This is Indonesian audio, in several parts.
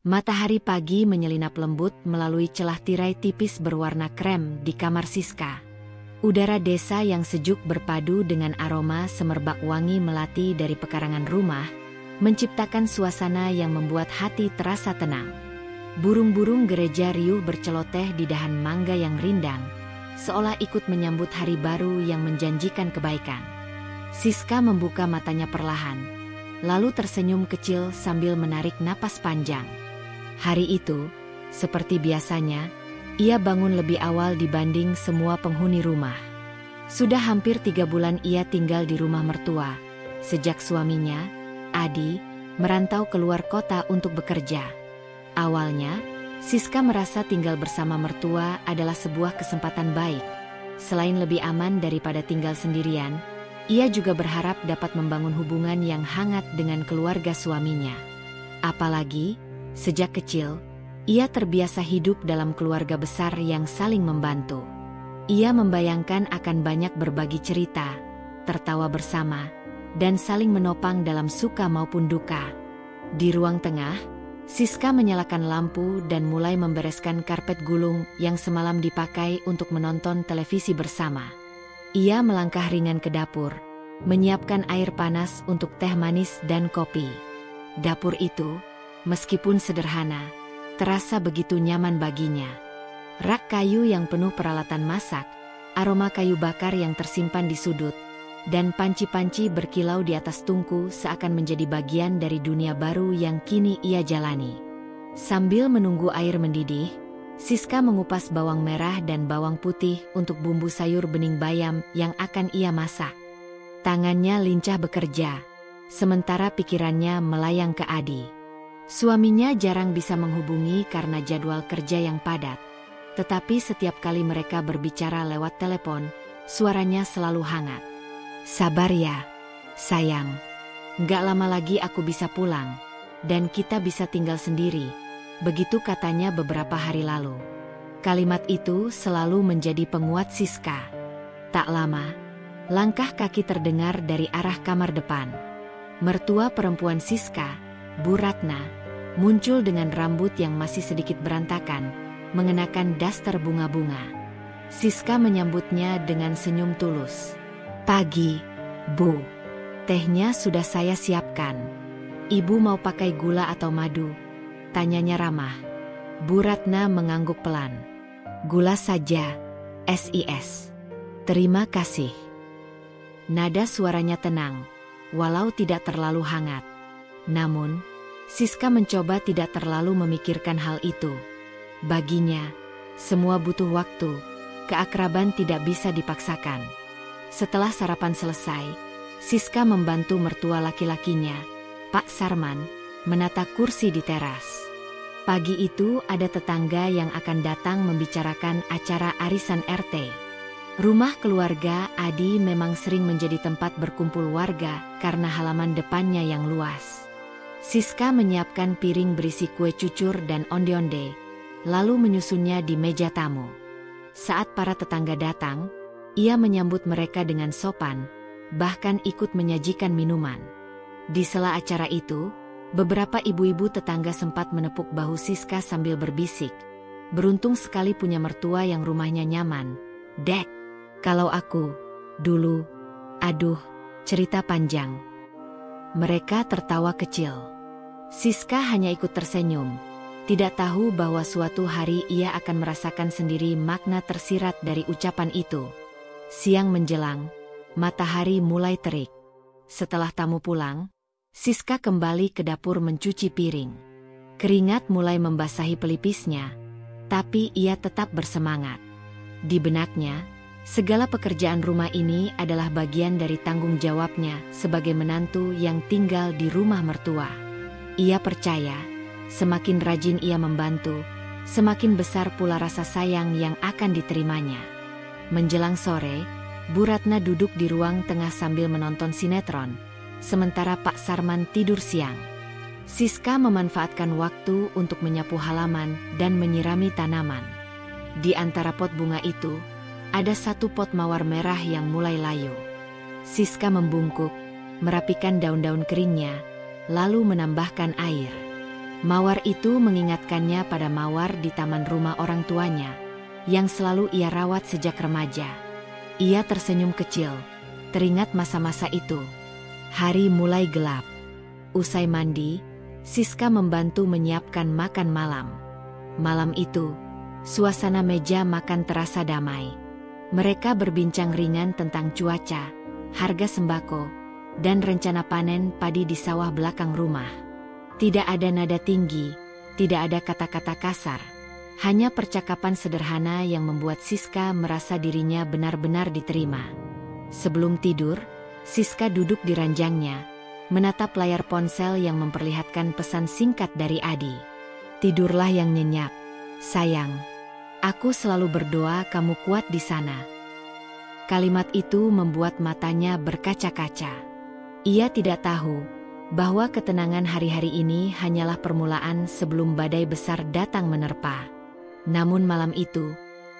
Matahari pagi menyelinap lembut melalui celah tirai tipis berwarna krem di kamar Siska. Udara desa yang sejuk berpadu dengan aroma semerbak wangi melati dari pekarangan rumah, menciptakan suasana yang membuat hati terasa tenang. Burung-burung gereja riuh berceloteh di dahan mangga yang rindang, seolah ikut menyambut hari baru yang menjanjikan kebaikan. Siska membuka matanya perlahan, lalu tersenyum kecil sambil menarik napas panjang. Hari itu, seperti biasanya, ia bangun lebih awal dibanding semua penghuni rumah. Sudah hampir 3 bulan ia tinggal di rumah mertua, sejak suaminya, Adi, merantau keluar kota untuk bekerja. Awalnya, Siska merasa tinggal bersama mertua adalah sebuah kesempatan baik. Selain lebih aman daripada tinggal sendirian, ia juga berharap dapat membangun hubungan yang hangat dengan keluarga suaminya. Apalagi, sejak kecil, ia terbiasa hidup dalam keluarga besar yang saling membantu. Ia membayangkan akan banyak berbagi cerita, tertawa bersama, dan saling menopang dalam suka maupun duka. Di ruang tengah, Siska menyalakan lampu dan mulai membereskan karpet gulung yang semalam dipakai untuk menonton televisi bersama. Ia melangkah ringan ke dapur, menyiapkan air panas untuk teh manis dan kopi. Dapur itu, meskipun sederhana, terasa begitu nyaman baginya. Rak kayu yang penuh peralatan masak, aroma kayu bakar yang tersimpan di sudut, dan panci-panci berkilau di atas tungku seakan menjadi bagian dari dunia baru yang kini ia jalani. Sambil menunggu air mendidih, Siska mengupas bawang merah dan bawang putih untuk bumbu sayur bening bayam yang akan ia masak. Tangannya lincah bekerja, sementara pikirannya melayang ke Adi. Suaminya jarang bisa menghubungi karena jadwal kerja yang padat. Tetapi setiap kali mereka berbicara lewat telepon, suaranya selalu hangat. "Sabar ya, sayang. Nggak lama lagi aku bisa pulang, dan kita bisa tinggal sendiri," begitu katanya beberapa hari lalu. Kalimat itu selalu menjadi penguat Siska. Tak lama, langkah kaki terdengar dari arah kamar depan. Mertua perempuan Siska, Bu Ratna, muncul dengan rambut yang masih sedikit berantakan, mengenakan daster bunga-bunga. Siska menyambutnya dengan senyum tulus. "Pagi, Bu. Tehnya sudah saya siapkan. Ibu mau pakai gula atau madu?" tanyanya ramah. Bu Ratna mengangguk pelan. "Gula saja, SIS. Terima kasih." Nada suaranya tenang, walau tidak terlalu hangat. Namun, Siska mencoba tidak terlalu memikirkan hal itu. Baginya, semua butuh waktu, keakraban tidak bisa dipaksakan. Setelah sarapan selesai, Siska membantu mertua laki-lakinya, Pak Sarman, menata kursi di teras. Pagi itu ada tetangga yang akan datang membicarakan acara arisan RT. Rumah keluarga Adi memang sering menjadi tempat berkumpul warga karena halaman depannya yang luas. Siska menyiapkan piring berisi kue cucur dan onde-onde, lalu menyusunnya di meja tamu. Saat para tetangga datang, ia menyambut mereka dengan sopan, bahkan ikut menyajikan minuman. Di sela acara itu, beberapa ibu-ibu tetangga sempat menepuk bahu Siska sambil berbisik. "Beruntung sekali punya mertua yang rumahnya nyaman, Dek. Kalau aku, dulu, aduh, cerita panjang." Mereka tertawa kecil. Siska hanya ikut tersenyum, tidak tahu bahwa suatu hari ia akan merasakan sendiri makna tersirat dari ucapan itu. Siang menjelang, matahari mulai terik. Setelah tamu pulang, Siska kembali ke dapur mencuci piring. Keringat mulai membasahi pelipisnya, tapi ia tetap bersemangat. Di benaknya, segala pekerjaan rumah ini adalah bagian dari tanggung jawabnya sebagai menantu yang tinggal di rumah mertua. Ia percaya, semakin rajin ia membantu, semakin besar pula rasa sayang yang akan diterimanya. Menjelang sore, Bu Ratna duduk di ruang tengah sambil menonton sinetron, sementara Pak Sarman tidur siang. Siska memanfaatkan waktu untuk menyapu halaman dan menyirami tanaman. Di antara pot bunga itu, ada satu pot mawar merah yang mulai layu. Siska membungkuk, merapikan daun-daun keringnya, lalu menambahkan air. Mawar itu mengingatkannya pada mawar di taman rumah orang tuanya, yang selalu ia rawat sejak remaja. Ia tersenyum kecil, teringat masa-masa itu. Hari mulai gelap. Usai mandi, Siska membantu menyiapkan makan malam. Malam itu, suasana meja makan terasa damai. Mereka berbincang ringan tentang cuaca, harga sembako, dan rencana panen padi di sawah belakang rumah. Tidak ada nada tinggi, tidak ada kata-kata kasar. Hanya percakapan sederhana yang membuat Siska merasa dirinya benar-benar diterima. Sebelum tidur, Siska duduk di ranjangnya, menatap layar ponsel yang memperlihatkan pesan singkat dari Adi. "Tidurlah yang nyenyak, sayang. Aku selalu berdoa kamu kuat di sana." Kalimat itu membuat matanya berkaca-kaca. Ia tidak tahu bahwa ketenangan hari-hari ini hanyalah permulaan sebelum badai besar datang menerpa. Namun malam itu,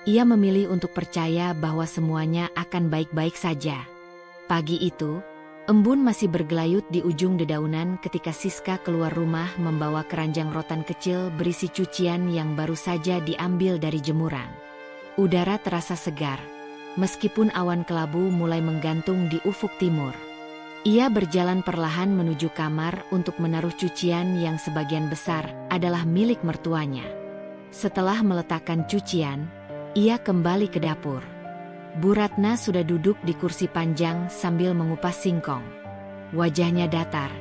ia memilih untuk percaya bahwa semuanya akan baik-baik saja. Pagi itu, embun masih bergelayut di ujung dedaunan ketika Siska keluar rumah membawa keranjang rotan kecil berisi cucian yang baru saja diambil dari jemuran. Udara terasa segar, meskipun awan kelabu mulai menggantung di ufuk timur. Ia berjalan perlahan menuju kamar untuk menaruh cucian yang sebagian besar adalah milik mertuanya. Setelah meletakkan cucian, ia kembali ke dapur. Bu Ratna sudah duduk di kursi panjang sambil mengupas singkong. Wajahnya datar,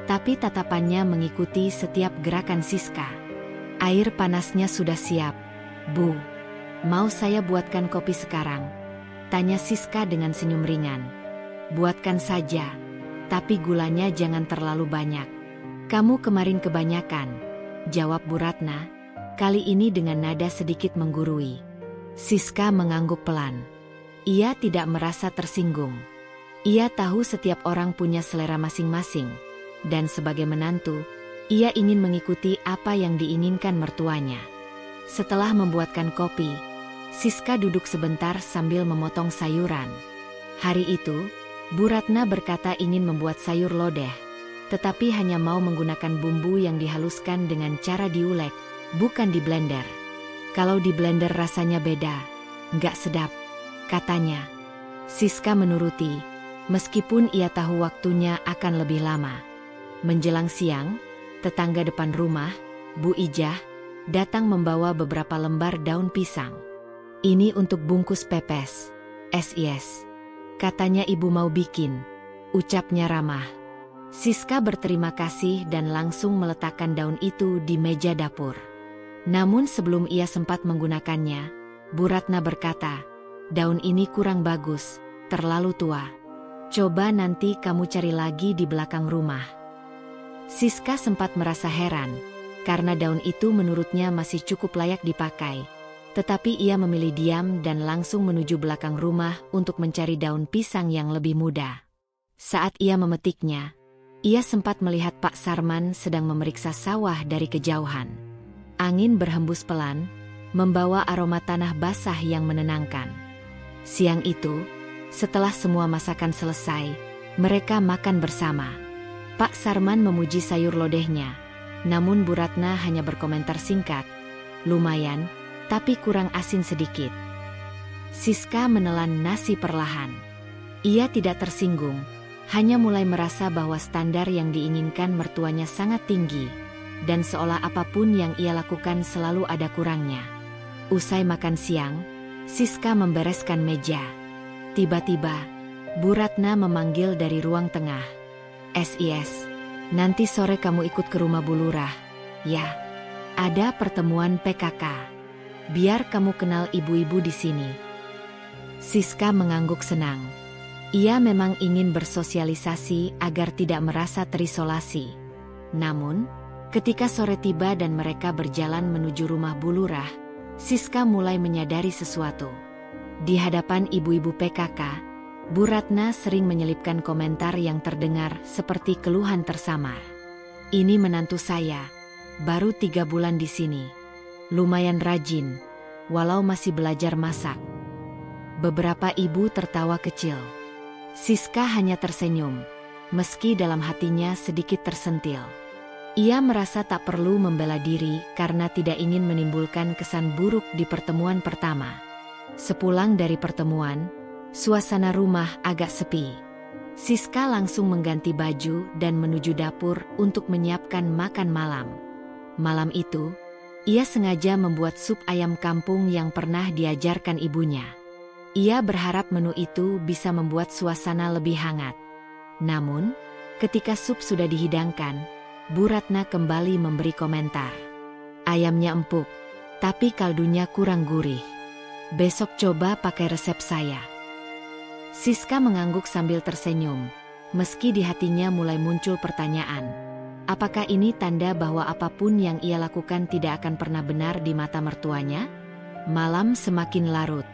tapi tatapannya mengikuti setiap gerakan Siska. "Air panasnya sudah siap, Bu. Mau saya buatkan kopi sekarang?" tanya Siska dengan senyum ringan. "Buatkan saja, tapi gulanya jangan terlalu banyak." "Kamu kemarin kebanyakan," jawab Bu Ratna, kali ini dengan nada sedikit menggurui. Siska mengangguk pelan. Ia tidak merasa tersinggung. Ia tahu setiap orang punya selera masing-masing, dan sebagai menantu, ia ingin mengikuti apa yang diinginkan mertuanya. Setelah membuatkan kopi, Siska duduk sebentar sambil memotong sayuran. Hari itu, Bu Ratna berkata ingin membuat sayur lodeh, tetapi hanya mau menggunakan bumbu yang dihaluskan dengan cara diulek, bukan di blender. "Kalau di blender rasanya beda, nggak sedap," katanya. Siska menuruti, meskipun ia tahu waktunya akan lebih lama. Menjelang siang, tetangga depan rumah, Bu Ijah, datang membawa beberapa lembar daun pisang. "Ini untuk bungkus pepes, SIS. Katanya ibu mau bikin," ucapnya ramah. Siska berterima kasih dan langsung meletakkan daun itu di meja dapur. Namun sebelum ia sempat menggunakannya, Bu Ratna berkata, "Daun ini kurang bagus, terlalu tua. Coba nanti kamu cari lagi di belakang rumah." Siska sempat merasa heran, karena daun itu menurutnya masih cukup layak dipakai. Tetapi ia memilih diam dan langsung menuju belakang rumah untuk mencari daun pisang yang lebih muda. Saat ia memetiknya, ia sempat melihat Pak Sarman sedang memeriksa sawah dari kejauhan. Angin berhembus pelan, membawa aroma tanah basah yang menenangkan. Siang itu, setelah semua masakan selesai, mereka makan bersama. Pak Sarman memuji sayur lodehnya, namun Bu Ratna hanya berkomentar singkat, "Lumayan, tapi kurang asin sedikit." Siska menelan nasi perlahan. Ia tidak tersinggung, hanya mulai merasa bahwa standar yang diinginkan mertuanya sangat tinggi, dan seolah apapun yang ia lakukan selalu ada kurangnya. Usai makan siang, Siska membereskan meja. Tiba-tiba, Bu Ratna memanggil dari ruang tengah. "SIS, nanti sore kamu ikut ke rumah Bu Lurah, ya? Ada pertemuan PKK. Biar kamu kenal ibu-ibu di sini." Siska mengangguk senang. Ia memang ingin bersosialisasi agar tidak merasa terisolasi. Namun, ketika sore tiba dan mereka berjalan menuju rumah Bu Lurah, Siska mulai menyadari sesuatu. Di hadapan ibu-ibu PKK, Bu Ratna sering menyelipkan komentar yang terdengar seperti keluhan tersamar. "Ini menantu saya, baru 3 bulan di sini. Lumayan rajin, walau masih belajar masak." Beberapa ibu tertawa kecil. Siska hanya tersenyum, meski dalam hatinya sedikit tersentil. Ia merasa tak perlu membela diri karena tidak ingin menimbulkan kesan buruk di pertemuan pertama. Sepulang dari pertemuan, suasana rumah agak sepi. Siska langsung mengganti baju dan menuju dapur untuk menyiapkan makan malam. Malam itu, ia sengaja membuat sup ayam kampung yang pernah diajarkan ibunya. Ia berharap menu itu bisa membuat suasana lebih hangat. Namun, ketika sup sudah dihidangkan, Bu Ratna kembali memberi komentar. Ayamnya empuk, tapi kaldunya kurang gurih. Besok coba pakai resep saya. Siska mengangguk sambil tersenyum, meski di hatinya mulai muncul pertanyaan. Apakah ini tanda bahwa apapun yang ia lakukan tidak akan pernah benar di mata mertuanya? Malam semakin larut.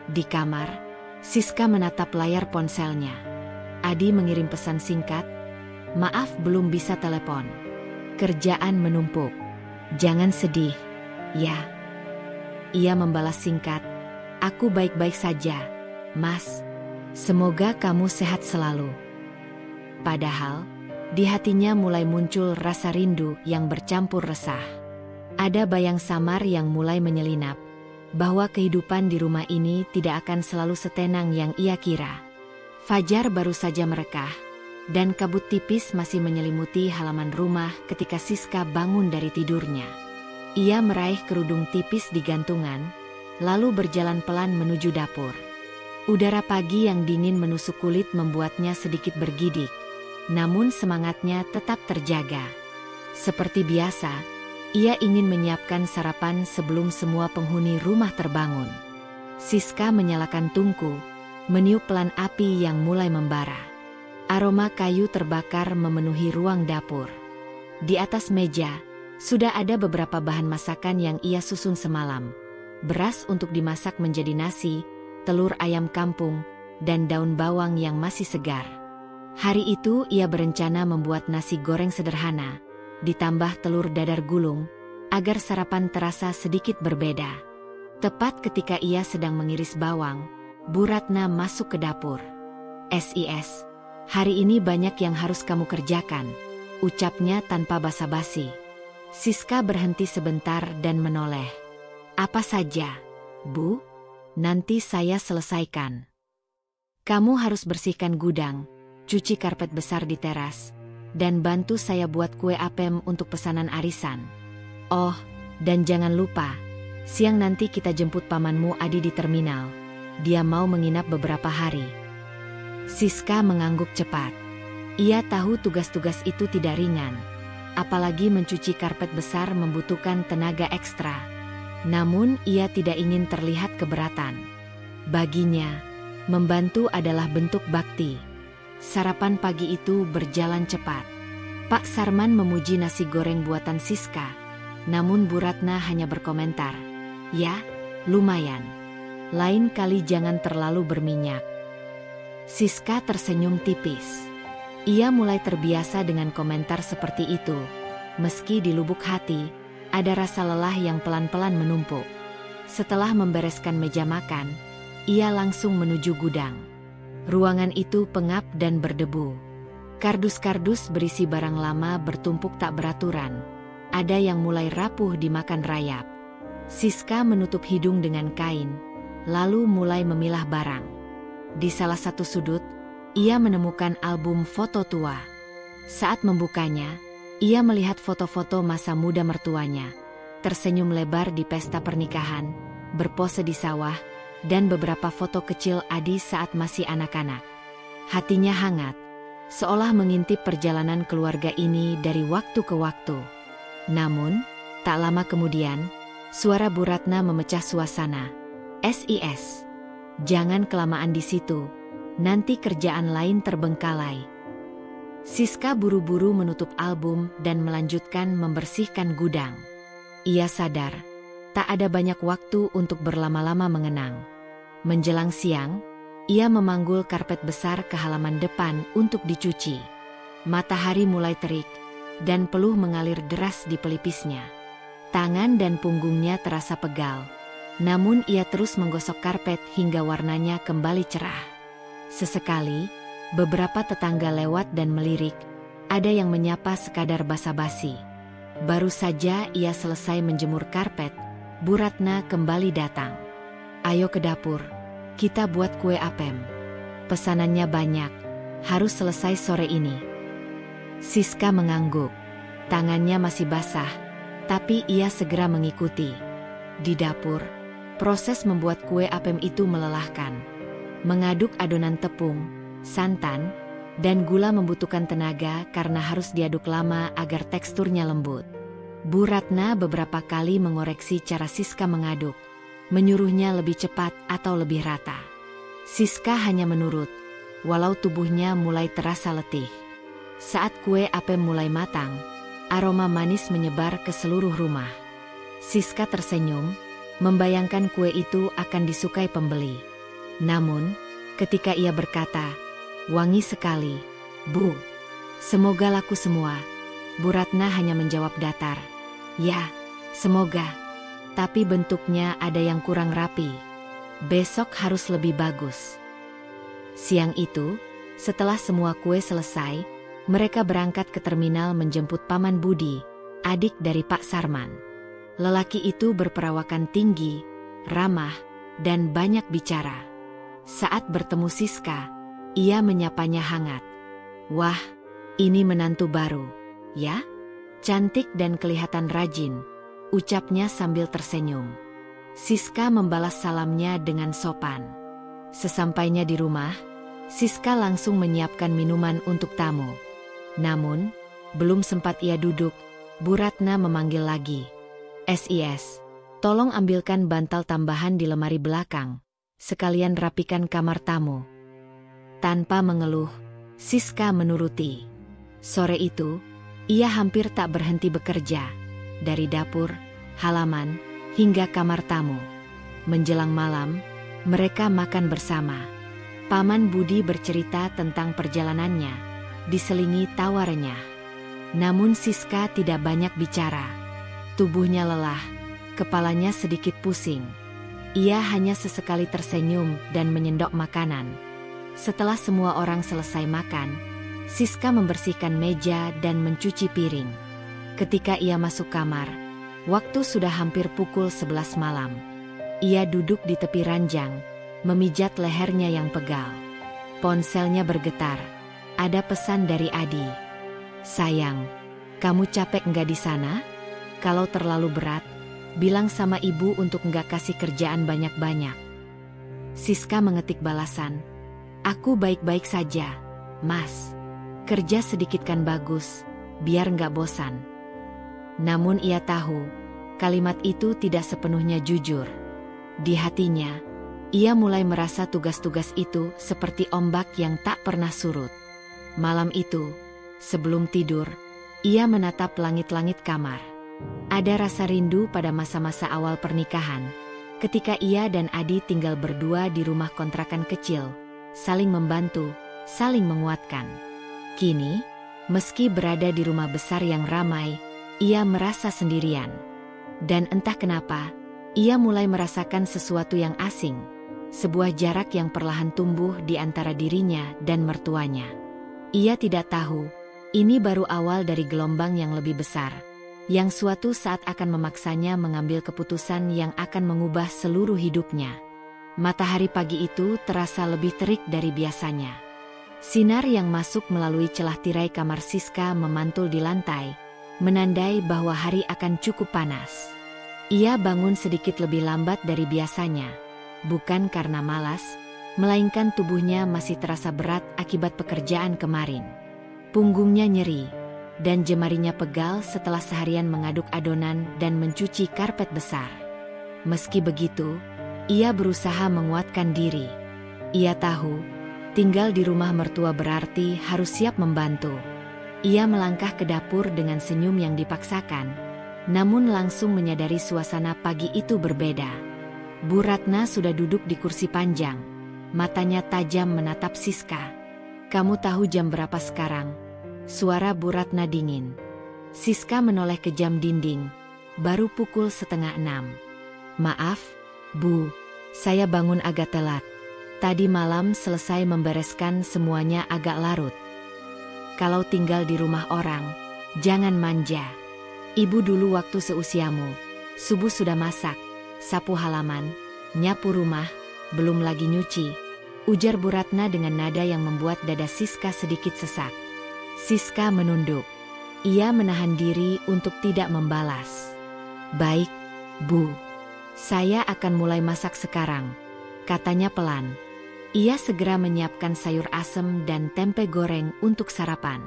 Di kamar, Siska menatap layar ponselnya. Adi mengirim pesan singkat, "Maaf belum bisa telepon. Kerjaan menumpuk. Jangan sedih, ya." Ia membalas singkat, "Aku baik-baik saja, Mas. Semoga kamu sehat selalu." Padahal, di hatinya mulai muncul rasa rindu yang bercampur resah. Ada bayang samar yang mulai menyelinap, bahwa kehidupan di rumah ini tidak akan selalu setenang yang ia kira. Fajar baru saja merekah, dan kabut tipis masih menyelimuti halaman rumah ketika Siska bangun dari tidurnya. Ia meraih kerudung tipis di gantungan, lalu berjalan pelan menuju dapur. Udara pagi yang dingin menusuk kulit membuatnya sedikit bergidik, namun semangatnya tetap terjaga. Seperti biasa, ia ingin menyiapkan sarapan sebelum semua penghuni rumah terbangun. Siska menyalakan tungku, meniup pelan api yang mulai membara. Aroma kayu terbakar memenuhi ruang dapur. Di atas meja, sudah ada beberapa bahan masakan yang ia susun semalam. Beras untuk dimasak menjadi nasi, telur ayam kampung, dan daun bawang yang masih segar. Hari itu ia berencana membuat nasi goreng sederhana, ditambah telur dadar gulung, agar sarapan terasa sedikit berbeda. Tepat ketika ia sedang mengiris bawang, Bu Ratna masuk ke dapur. "SIS. Hari ini banyak yang harus kamu kerjakan," ucapnya tanpa basa-basi. Siska berhenti sebentar dan menoleh. "Apa saja, Bu? Nanti saya selesaikan." "Kamu harus bersihkan gudang, cuci karpet besar di teras, dan bantu saya buat kue apem untuk pesanan arisan. Oh, dan jangan lupa, siang nanti kita jemput pamanmu Adi di terminal. Dia mau menginap beberapa hari." Siska mengangguk cepat. Ia tahu tugas-tugas itu tidak ringan. Apalagi mencuci karpet besar membutuhkan tenaga ekstra. Namun ia tidak ingin terlihat keberatan. Baginya, membantu adalah bentuk bakti. Sarapan pagi itu berjalan cepat. Pak Sarman memuji nasi goreng buatan Siska. Namun Bu Ratna hanya berkomentar, "Ya, lumayan. Lain kali jangan terlalu berminyak." Siska tersenyum tipis. Ia mulai terbiasa dengan komentar seperti itu. Meski di lubuk hati, ada rasa lelah yang pelan-pelan menumpuk. Setelah membereskan meja makan, ia langsung menuju gudang. Ruangan itu pengap dan berdebu. Kardus-kardus berisi barang lama bertumpuk tak beraturan. Ada yang mulai rapuh dimakan rayap. Siska menutup hidung dengan kain, lalu mulai memilah barang. Di salah satu sudut, ia menemukan album foto tua. Saat membukanya, ia melihat foto-foto masa muda mertuanya, tersenyum lebar di pesta pernikahan, berpose di sawah, dan beberapa foto kecil Adi saat masih anak-anak. Hatinya hangat, seolah mengintip perjalanan keluarga ini dari waktu ke waktu. Namun, tak lama kemudian, suara Bu Ratna memecah suasana. "SIS. Jangan kelamaan di situ, nanti kerjaan lain terbengkalai." Siska buru-buru menutup album dan melanjutkan membersihkan gudang. Ia sadar, tak ada banyak waktu untuk berlama-lama mengenang. Menjelang siang, ia memanggul karpet besar ke halaman depan untuk dicuci. Matahari mulai terik, dan peluh mengalir deras di pelipisnya. Tangan dan punggungnya terasa pegal. Namun ia terus menggosok karpet hingga warnanya kembali cerah. Sesekali, beberapa tetangga lewat dan melirik, ada yang menyapa sekadar basa-basi. Baru saja ia selesai menjemur karpet, Bu Ratna kembali datang. "Ayo ke dapur, kita buat kue apem. Pesanannya banyak, harus selesai sore ini." Siska mengangguk. Tangannya masih basah, tapi ia segera mengikuti. Di dapur, proses membuat kue apem itu melelahkan. Mengaduk adonan tepung, santan, dan gula membutuhkan tenaga karena harus diaduk lama agar teksturnya lembut. Bu Ratna beberapa kali mengoreksi cara Siska mengaduk, menyuruhnya lebih cepat atau lebih rata. Siska hanya menurut, walau tubuhnya mulai terasa letih. Saat kue apem mulai matang, aroma manis menyebar ke seluruh rumah. Siska tersenyum, membayangkan kue itu akan disukai pembeli. Namun, ketika ia berkata, "Wangi sekali, Bu. Semoga laku semua." Bu Ratna hanya menjawab datar, "Ya, semoga. Tapi bentuknya ada yang kurang rapi. Besok harus lebih bagus." Siang itu, setelah semua kue selesai, mereka berangkat ke terminal menjemput Paman Budi, adik dari Pak Sarman. Lelaki itu berperawakan tinggi, ramah, dan banyak bicara. Saat bertemu Siska, ia menyapanya hangat. "Wah, ini menantu baru, ya? Cantik dan kelihatan rajin," ucapnya sambil tersenyum. Siska membalas salamnya dengan sopan. Sesampainya di rumah, Siska langsung menyiapkan minuman untuk tamu. Namun, belum sempat ia duduk, Bu Ratna memanggil lagi. "SIS, tolong ambilkan bantal tambahan di lemari belakang, sekalian rapikan kamar tamu." Tanpa mengeluh, Siska menuruti. Sore itu, ia hampir tak berhenti bekerja, dari dapur, halaman, hingga kamar tamu. Menjelang malam, mereka makan bersama. Paman Budi bercerita tentang perjalanannya, diselingi tawa renyah. Namun Siska tidak banyak bicara. Tubuhnya lelah, kepalanya sedikit pusing. Ia hanya sesekali tersenyum dan menyendok makanan. Setelah semua orang selesai makan, Siska membersihkan meja dan mencuci piring. Ketika ia masuk kamar, waktu sudah hampir pukul 11 malam. Ia duduk di tepi ranjang, memijat lehernya yang pegal. Ponselnya bergetar. Ada pesan dari Adi. "Sayang, kamu capek nggak di sana? Kalau terlalu berat, bilang sama ibu untuk nggak kasih kerjaan banyak-banyak." Siska mengetik balasan, "Aku baik-baik saja, Mas. Kerja sedikit kan bagus, biar nggak bosan." Namun ia tahu, kalimat itu tidak sepenuhnya jujur. Di hatinya, ia mulai merasa tugas-tugas itu seperti ombak yang tak pernah surut. Malam itu, sebelum tidur, ia menatap langit-langit kamar. Ada rasa rindu pada masa-masa awal pernikahan, ketika ia dan Adi tinggal berdua di rumah kontrakan kecil, saling membantu, saling menguatkan. Kini, meski berada di rumah besar yang ramai, ia merasa sendirian. Dan entah kenapa, ia mulai merasakan sesuatu yang asing, sebuah jarak yang perlahan tumbuh di antara dirinya dan mertuanya. Ia tidak tahu, ini baru awal dari gelombang yang lebih besar, yang suatu saat akan memaksanya mengambil keputusan yang akan mengubah seluruh hidupnya. Matahari pagi itu terasa lebih terik dari biasanya. Sinar yang masuk melalui celah tirai kamar Siska memantul di lantai, menandai bahwa hari akan cukup panas. Ia bangun sedikit lebih lambat dari biasanya, bukan karena malas, melainkan tubuhnya masih terasa berat akibat pekerjaan kemarin. Punggungnya nyeri, dan jemarinya pegal setelah seharian mengaduk adonan dan mencuci karpet besar. Meski begitu, ia berusaha menguatkan diri. Ia tahu, tinggal di rumah mertua berarti harus siap membantu. Ia melangkah ke dapur dengan senyum yang dipaksakan, namun langsung menyadari suasana pagi itu berbeda. Bu Ratna sudah duduk di kursi panjang, matanya tajam menatap Siska. "Kamu tahu jam berapa sekarang?" Suara Bu Ratna dingin. Siska menoleh ke jam dinding, baru pukul 5:30. "Maaf, Bu, saya bangun agak telat. Tadi malam selesai membereskan semuanya agak larut." Kalau tinggal di rumah orang, jangan manja. Ibu dulu waktu seusiamu, subuh sudah masak, sapu halaman, nyapu rumah, belum lagi nyuci, ujar Bu Ratna dengan nada yang membuat dada Siska sedikit sesak. Siska menunduk. Ia menahan diri untuk tidak membalas. Baik, Bu. Saya akan mulai masak sekarang, katanya pelan. Ia segera menyiapkan sayur asem dan tempe goreng untuk sarapan.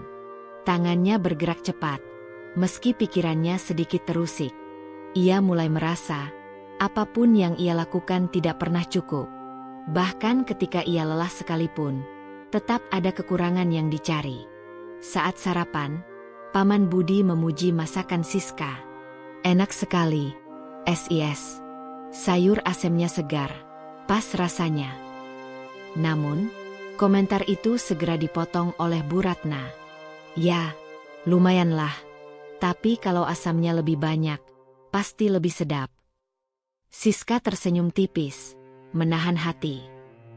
Tangannya bergerak cepat, meski pikirannya sedikit terusik. Ia mulai merasa, apapun yang ia lakukan tidak pernah cukup. Bahkan ketika ia lelah sekalipun, tetap ada kekurangan yang dicari. Saat sarapan, Paman Budi memuji masakan Siska. Enak sekali, SIS. Sayur asemnya segar, pas rasanya. Namun, komentar itu segera dipotong oleh Bu Ratna. Ya, lumayanlah. Tapi kalau asamnya lebih banyak, pasti lebih sedap. Siska tersenyum tipis, menahan hati.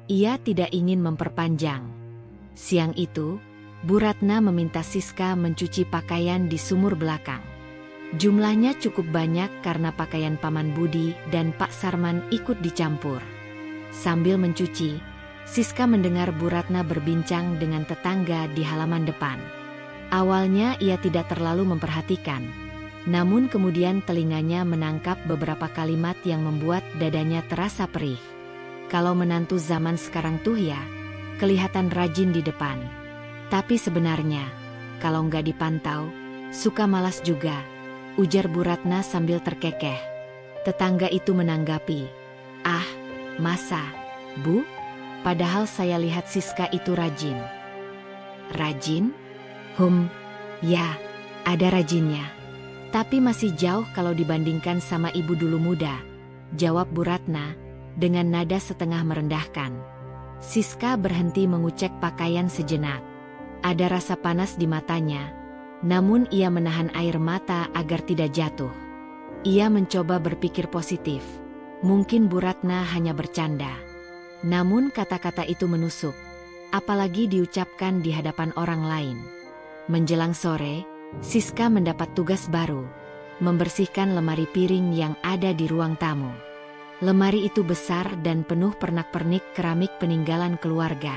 Ia tidak ingin memperpanjang. Siang itu, Bu Ratna meminta Siska mencuci pakaian di sumur belakang. Jumlahnya cukup banyak karena pakaian Paman Budi dan Pak Sarman ikut dicampur. Sambil mencuci, Siska mendengar Bu Ratna berbincang dengan tetangga di halaman depan. Awalnya ia tidak terlalu memperhatikan, namun kemudian telinganya menangkap beberapa kalimat yang membuat dadanya terasa perih. Kalau menantu zaman sekarang tuh ya, kelihatan rajin di depan. Tapi sebenarnya, kalau nggak dipantau, suka malas juga, ujar Bu Ratna sambil terkekeh. Tetangga itu menanggapi, "Ah, masa, Bu? Padahal saya lihat Siska itu rajin." "Rajin? Ya, ada rajinnya. Tapi masih jauh kalau dibandingkan sama ibu dulu muda," jawab Bu Ratna dengan nada setengah merendahkan. Siska berhenti mengucek pakaian sejenak. Ada rasa panas di matanya, namun ia menahan air mata agar tidak jatuh. Ia mencoba berpikir positif. Mungkin Bu Ratna hanya bercanda. Namun kata-kata itu menusuk, apalagi diucapkan di hadapan orang lain. Menjelang sore, Siska mendapat tugas baru, membersihkan lemari piring yang ada di ruang tamu. Lemari itu besar dan penuh pernak-pernik keramik peninggalan keluarga.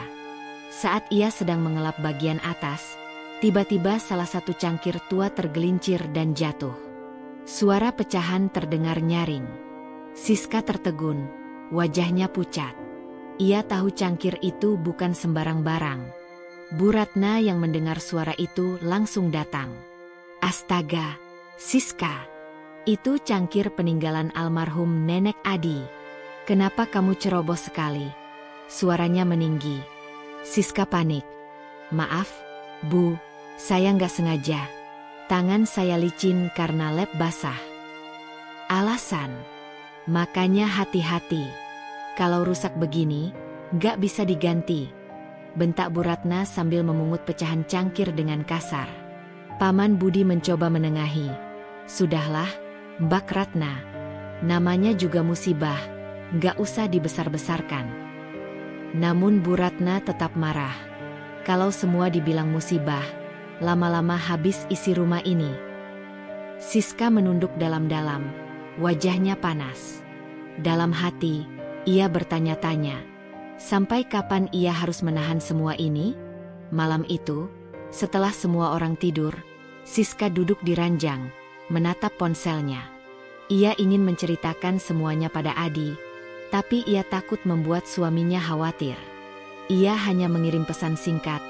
Saat ia sedang mengelap bagian atas, tiba-tiba salah satu cangkir tua tergelincir dan jatuh. Suara pecahan terdengar nyaring. Siska tertegun, wajahnya pucat. Ia tahu cangkir itu bukan sembarang barang. Bu Ratna yang mendengar suara itu langsung datang. "Astaga, Siska, itu cangkir peninggalan almarhum Nenek Adi. Kenapa kamu ceroboh sekali?" Suaranya meninggi. Siska panik. "Maaf, Bu, saya nggak sengaja. Tangan saya licin karena lem basah." "Alasan? Makanya hati-hati. Kalau rusak begini, nggak bisa diganti," bentak Bu Ratna sambil memungut pecahan cangkir dengan kasar. Paman Budi mencoba menengahi. "Sudahlah, Mbak Ratna. Namanya juga musibah, nggak usah dibesar-besarkan." Namun Bu Ratna tetap marah. Kalau semua dibilang musibah, lama-lama habis isi rumah ini. Siska menunduk dalam-dalam, wajahnya panas. Dalam hati, ia bertanya-tanya, sampai kapan ia harus menahan semua ini? Malam itu, setelah semua orang tidur, Siska duduk di ranjang, menatap ponselnya. Ia ingin menceritakan semuanya pada Adi, tapi ia takut membuat suaminya khawatir. Ia hanya mengirim pesan singkat,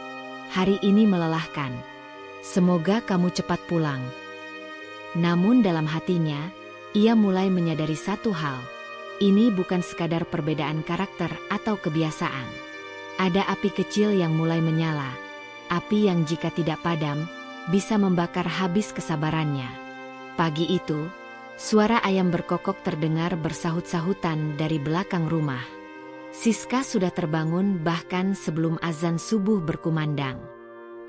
"Hari ini melelahkan. Semoga kamu cepat pulang." Namun dalam hatinya, ia mulai menyadari satu hal. Ini bukan sekadar perbedaan karakter atau kebiasaan. Ada api kecil yang mulai menyala. Api yang jika tidak padam, bisa membakar habis kesabarannya. Pagi itu, suara ayam berkokok terdengar bersahut-sahutan dari belakang rumah. Siska sudah terbangun bahkan sebelum azan subuh berkumandang.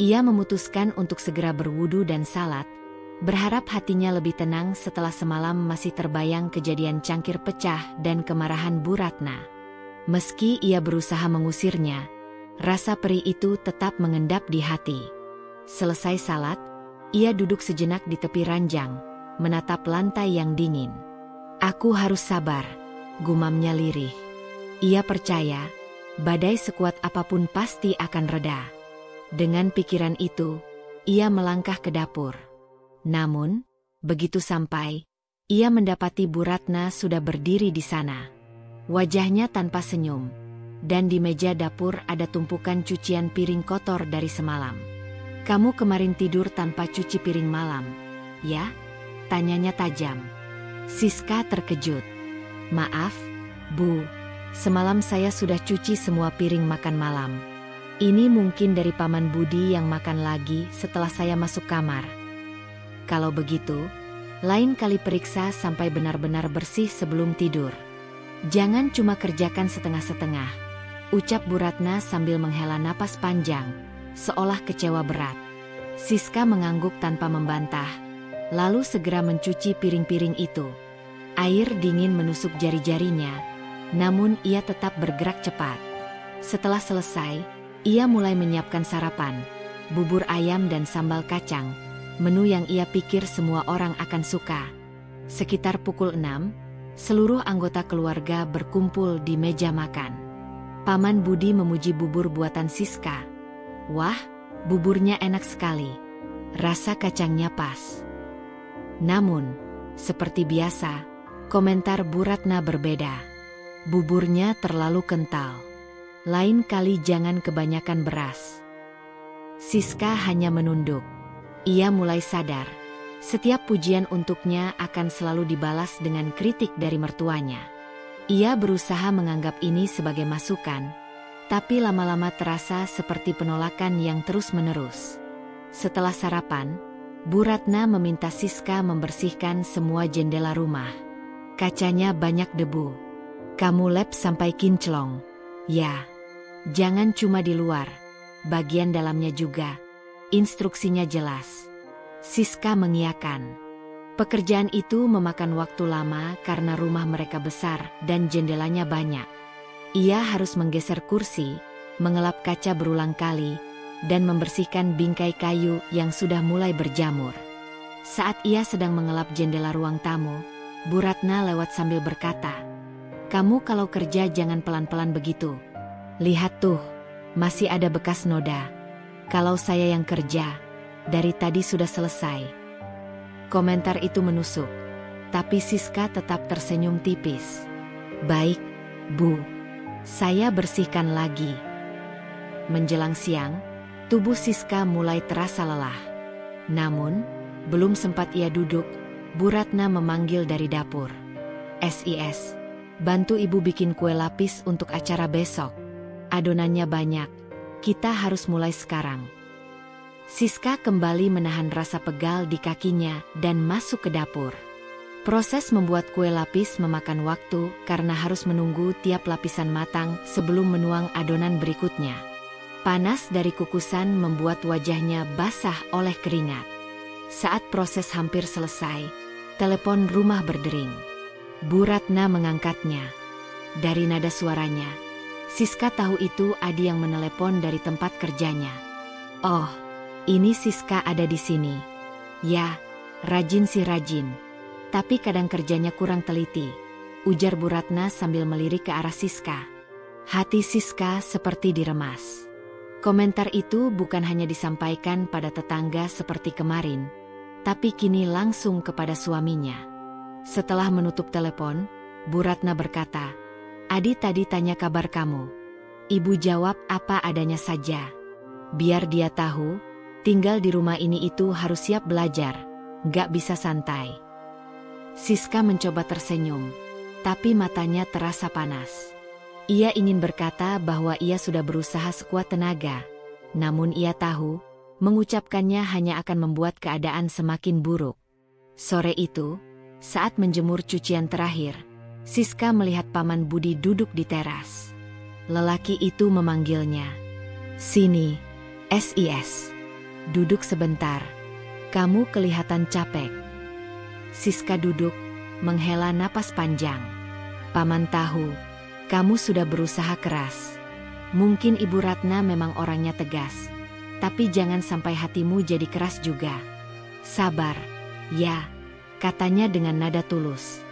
Ia memutuskan untuk segera berwudu dan salat, berharap hatinya lebih tenang setelah semalam masih terbayang kejadian cangkir pecah dan kemarahan Bu Ratna. Meski ia berusaha mengusirnya, rasa perih itu tetap mengendap di hati. Selesai salat, ia duduk sejenak di tepi ranjang, menatap lantai yang dingin. Aku harus sabar, gumamnya lirih. Ia percaya, badai sekuat apapun pasti akan reda. Dengan pikiran itu, ia melangkah ke dapur. Namun, begitu sampai, ia mendapati Bu Ratna sudah berdiri di sana. Wajahnya tanpa senyum, dan di meja dapur ada tumpukan cucian piring kotor dari semalam. "Kamu kemarin tidur tanpa cuci piring malam, ya?" tanyanya tajam. Siska terkejut. "Maaf, Bu, semalam saya sudah cuci semua piring makan malam. Ini mungkin dari Paman Budi yang makan lagi setelah saya masuk kamar." "Kalau begitu, lain kali periksa sampai benar-benar bersih sebelum tidur. Jangan cuma kerjakan setengah-setengah," ucap Bu Ratna sambil menghela napas panjang, seolah kecewa berat. Siska mengangguk tanpa membantah, lalu segera mencuci piring-piring itu. Air dingin menusuk jari-jarinya, namun ia tetap bergerak cepat. Setelah selesai, ia mulai menyiapkan sarapan, bubur ayam dan sambal kacang, menu yang ia pikir semua orang akan suka. Sekitar pukul 6, seluruh anggota keluarga berkumpul di meja makan. Paman Budi memuji bubur buatan Siska. "Wah, buburnya enak sekali. Rasa kacangnya pas." Namun, seperti biasa, komentar Bu Ratna berbeda. "Buburnya terlalu kental. Lain kali jangan kebanyakan beras." Siska hanya menunduk. Ia mulai sadar, setiap pujian untuknya akan selalu dibalas dengan kritik dari mertuanya. Ia berusaha menganggap ini sebagai masukan, tapi lama-lama terasa seperti penolakan yang terus-menerus. Setelah sarapan, Bu Ratna meminta Siska membersihkan semua jendela rumah. "Kacanya banyak debu. Kamu lap sampai kinclong. Ya, jangan cuma di luar, bagian dalamnya juga." Instruksinya jelas. Siska mengiyakan. Pekerjaan itu memakan waktu lama karena rumah mereka besar dan jendelanya banyak. Ia harus menggeser kursi, mengelap kaca berulang kali, dan membersihkan bingkai kayu yang sudah mulai berjamur. Saat ia sedang mengelap jendela ruang tamu, Bu Ratna lewat sambil berkata, "Kamu kalau kerja jangan pelan-pelan begitu. Lihat tuh, masih ada bekas noda. Kalau saya yang kerja, dari tadi sudah selesai." Komentar itu menusuk, tapi Siska tetap tersenyum tipis. "Baik, Bu. Saya bersihkan lagi." Menjelang siang, tubuh Siska mulai terasa lelah. Namun, belum sempat ia duduk, Bu Ratna memanggil dari dapur. "Sis, bantu ibu bikin kue lapis untuk acara besok. Adonannya banyak, kita harus mulai sekarang." Siska kembali menahan rasa pegal di kakinya dan masuk ke dapur. Proses membuat kue lapis memakan waktu karena harus menunggu tiap lapisan matang sebelum menuang adonan berikutnya. Panas dari kukusan membuat wajahnya basah oleh keringat. Saat proses hampir selesai, telepon rumah berdering. Bu Ratna mengangkatnya. Dari nada suaranya, Siska tahu itu Adi yang menelepon dari tempat kerjanya. "Oh, ini Siska ada di sini. Ya, rajin sih rajin. Tapi kadang kerjanya kurang teliti," ujar Bu Ratna sambil melirik ke arah Siska. Hati Siska seperti diremas. Komentar itu bukan hanya disampaikan pada tetangga seperti kemarin, tapi kini langsung kepada suaminya. Setelah menutup telepon, Bu Ratna berkata, "Adi tadi tanya kabar kamu." Ibu jawab apa adanya saja. Biar dia tahu, tinggal di rumah ini itu harus siap belajar, gak bisa santai. Siska mencoba tersenyum, tapi matanya terasa panas. Ia ingin berkata bahwa ia sudah berusaha sekuat tenaga, namun ia tahu, mengucapkannya hanya akan membuat keadaan semakin buruk. Sore itu, saat menjemur cucian terakhir, Siska melihat Paman Budi duduk di teras. Lelaki itu memanggilnya. "Sini, Sis. Duduk sebentar. Kamu kelihatan capek." Siska duduk, menghela napas panjang. "Paman tahu, kamu sudah berusaha keras. Mungkin Ibu Ratna memang orangnya tegas, tapi jangan sampai hatimu jadi keras juga. Sabar, ya. katanya dengan nada tulus.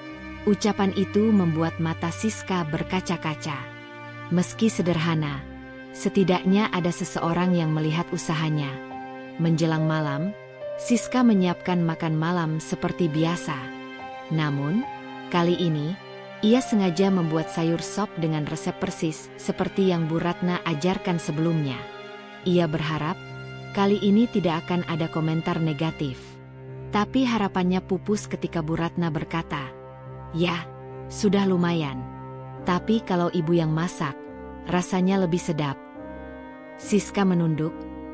Ucapan itu membuat mata Siska berkaca-kaca. Meski sederhana, setidaknya ada seseorang yang melihat usahanya. Menjelang malam, Siska menyiapkan makan malam seperti biasa. Namun, kali ini, ia sengaja membuat sayur sop dengan resep persis seperti yang Bu Ratna ajarkan sebelumnya. Ia berharap, kali ini tidak akan ada komentar negatif. Tapi harapannya pupus ketika Bu Ratna berkata, "Ya, sudah lumayan. Tapi kalau ibu yang masak, rasanya lebih sedap." Siska menunduk,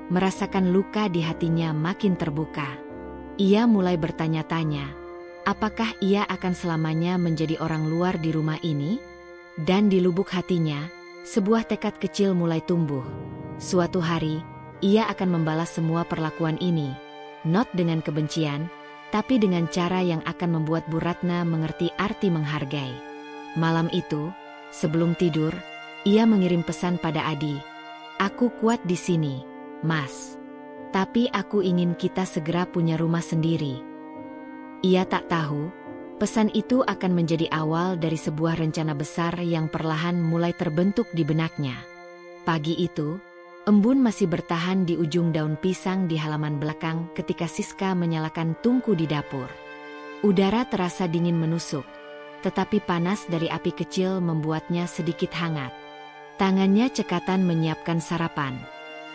merasakan luka di hatinya makin terbuka. Ia mulai bertanya-tanya, apakah ia akan selamanya menjadi orang luar di rumah ini? Dan di lubuk hatinya, sebuah tekad kecil mulai tumbuh. Suatu hari, ia akan membalas semua perlakuan ini. Not dengan kebencian, tapi dengan cara yang akan membuat Bu Ratna mengerti arti menghargai. Malam itu, sebelum tidur, ia mengirim pesan pada Adi. "Aku kuat di sini, Mas. Tapi aku ingin kita segera punya rumah sendiri." Ia tak tahu, pesan itu akan menjadi awal dari sebuah rencana besar yang perlahan mulai terbentuk di benaknya. Pagi itu, embun masih bertahan di ujung daun pisang di halaman belakang ketika Siska menyalakan tungku di dapur. Udara terasa dingin menusuk, tetapi panas dari api kecil membuatnya sedikit hangat. Tangannya cekatan menyiapkan sarapan.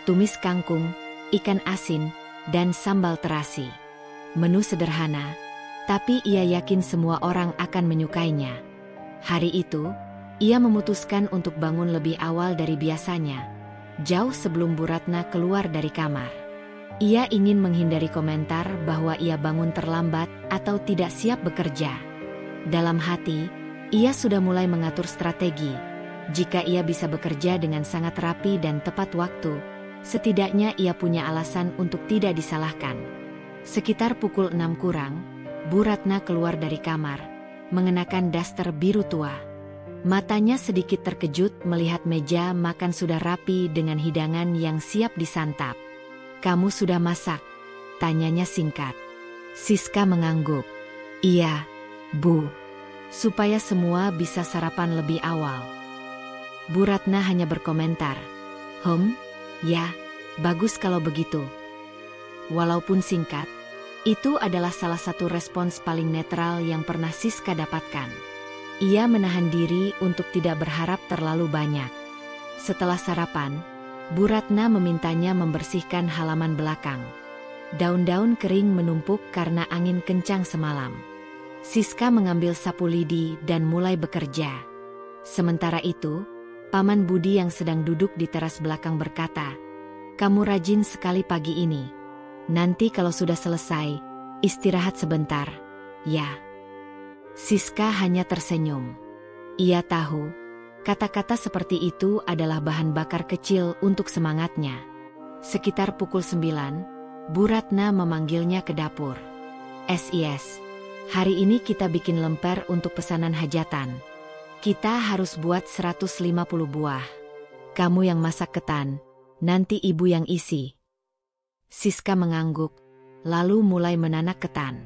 Tumis kangkung, ikan asin, dan sambal terasi. Menu sederhana, tapi ia yakin semua orang akan menyukainya. Hari itu, ia memutuskan untuk bangun lebih awal dari biasanya, jauh sebelum Bu Ratna keluar dari kamar. Ia ingin menghindari komentar bahwa ia bangun terlambat atau tidak siap bekerja. Dalam hati, ia sudah mulai mengatur strategi. Jika ia bisa bekerja dengan sangat rapi dan tepat waktu, setidaknya ia punya alasan untuk tidak disalahkan. Sekitar pukul 6 kurang, Bu Ratna keluar dari kamar, mengenakan daster biru tua. Matanya sedikit terkejut melihat meja makan sudah rapi dengan hidangan yang siap disantap. "Kamu sudah masak?" tanyanya singkat. Siska mengangguk. "Iya, Bu. Supaya semua bisa sarapan lebih awal." Bu Ratna hanya berkomentar, Ya, bagus kalau begitu." Walaupun singkat, itu adalah salah satu respons paling netral yang pernah Siska dapatkan. Ia menahan diri untuk tidak berharap terlalu banyak. Setelah sarapan, Bu Ratna memintanya membersihkan halaman belakang. Daun-daun kering menumpuk karena angin kencang semalam. Siska mengambil sapu lidi dan mulai bekerja. Sementara itu, Paman Budi yang sedang duduk di teras belakang berkata, "Kamu rajin sekali pagi ini. Nanti kalau sudah selesai, istirahat sebentar, ya." Siska hanya tersenyum. Ia tahu, kata-kata seperti itu adalah bahan bakar kecil untuk semangatnya. Sekitar pukul 9, Bu Ratna memanggilnya ke dapur. "SIS, hari ini kita bikin lemper untuk pesanan hajatan. Kita harus buat 150 buah. Kamu yang masak ketan, nanti ibu yang isi." Siska mengangguk, lalu mulai menanak ketan.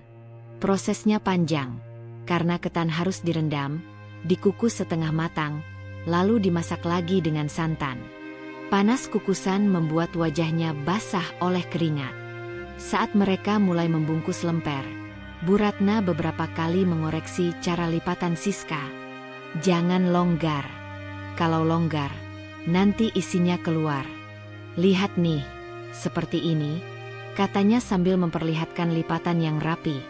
Prosesnya panjang, karena ketan harus direndam, dikukus setengah matang, lalu dimasak lagi dengan santan. Panas kukusan membuat wajahnya basah oleh keringat. Saat mereka mulai membungkus lemper, Bu Ratna beberapa kali mengoreksi cara lipatan Siska. "Jangan longgar. Kalau longgar, nanti isinya keluar. Lihat nih, seperti ini," katanya sambil memperlihatkan lipatan yang rapi.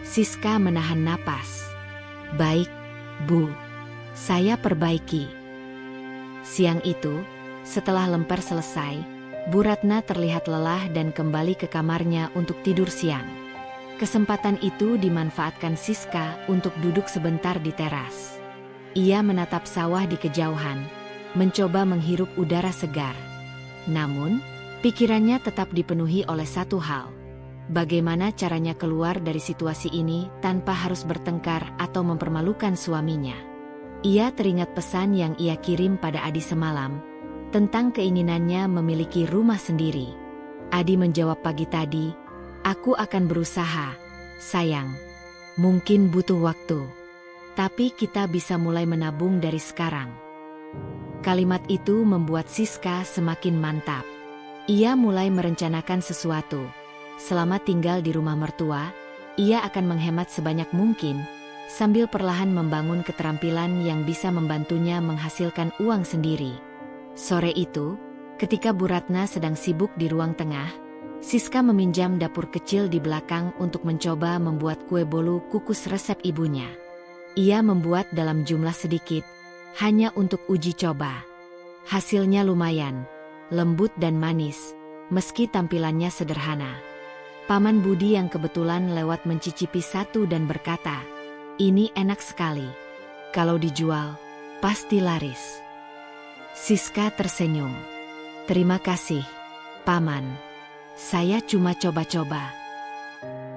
Siska menahan napas. "Baik, Bu. Saya perbaiki." Siang itu, setelah lemper selesai, Bu Ratna terlihat lelah dan kembali ke kamarnya untuk tidur siang. Kesempatan itu dimanfaatkan Siska untuk duduk sebentar di teras. Ia menatap sawah di kejauhan, mencoba menghirup udara segar. Namun, pikirannya tetap dipenuhi oleh satu hal. Bagaimana caranya keluar dari situasi ini tanpa harus bertengkar atau mempermalukan suaminya. Ia teringat pesan yang ia kirim pada Adi semalam, tentang keinginannya memiliki rumah sendiri. Adi menjawab pagi tadi, "Aku akan berusaha, sayang." Mungkin butuh waktu. Tapi kita bisa mulai menabung dari sekarang. Kalimat itu membuat Siska semakin mantap. Ia mulai merencanakan sesuatu. Selama tinggal di rumah mertua, ia akan menghemat sebanyak mungkin, sambil perlahan membangun keterampilan yang bisa membantunya menghasilkan uang sendiri. Sore itu, ketika Bu Ratna sedang sibuk di ruang tengah, Siska meminjam dapur kecil di belakang untuk mencoba membuat kue bolu kukus resep ibunya. Ia membuat dalam jumlah sedikit, hanya untuk uji coba. Hasilnya lumayan, lembut dan manis, meski tampilannya sederhana. Paman Budi yang kebetulan lewat mencicipi satu dan berkata, "Ini enak sekali. Kalau dijual, pasti laris." Siska tersenyum. "Terima kasih, Paman. Saya cuma coba-coba."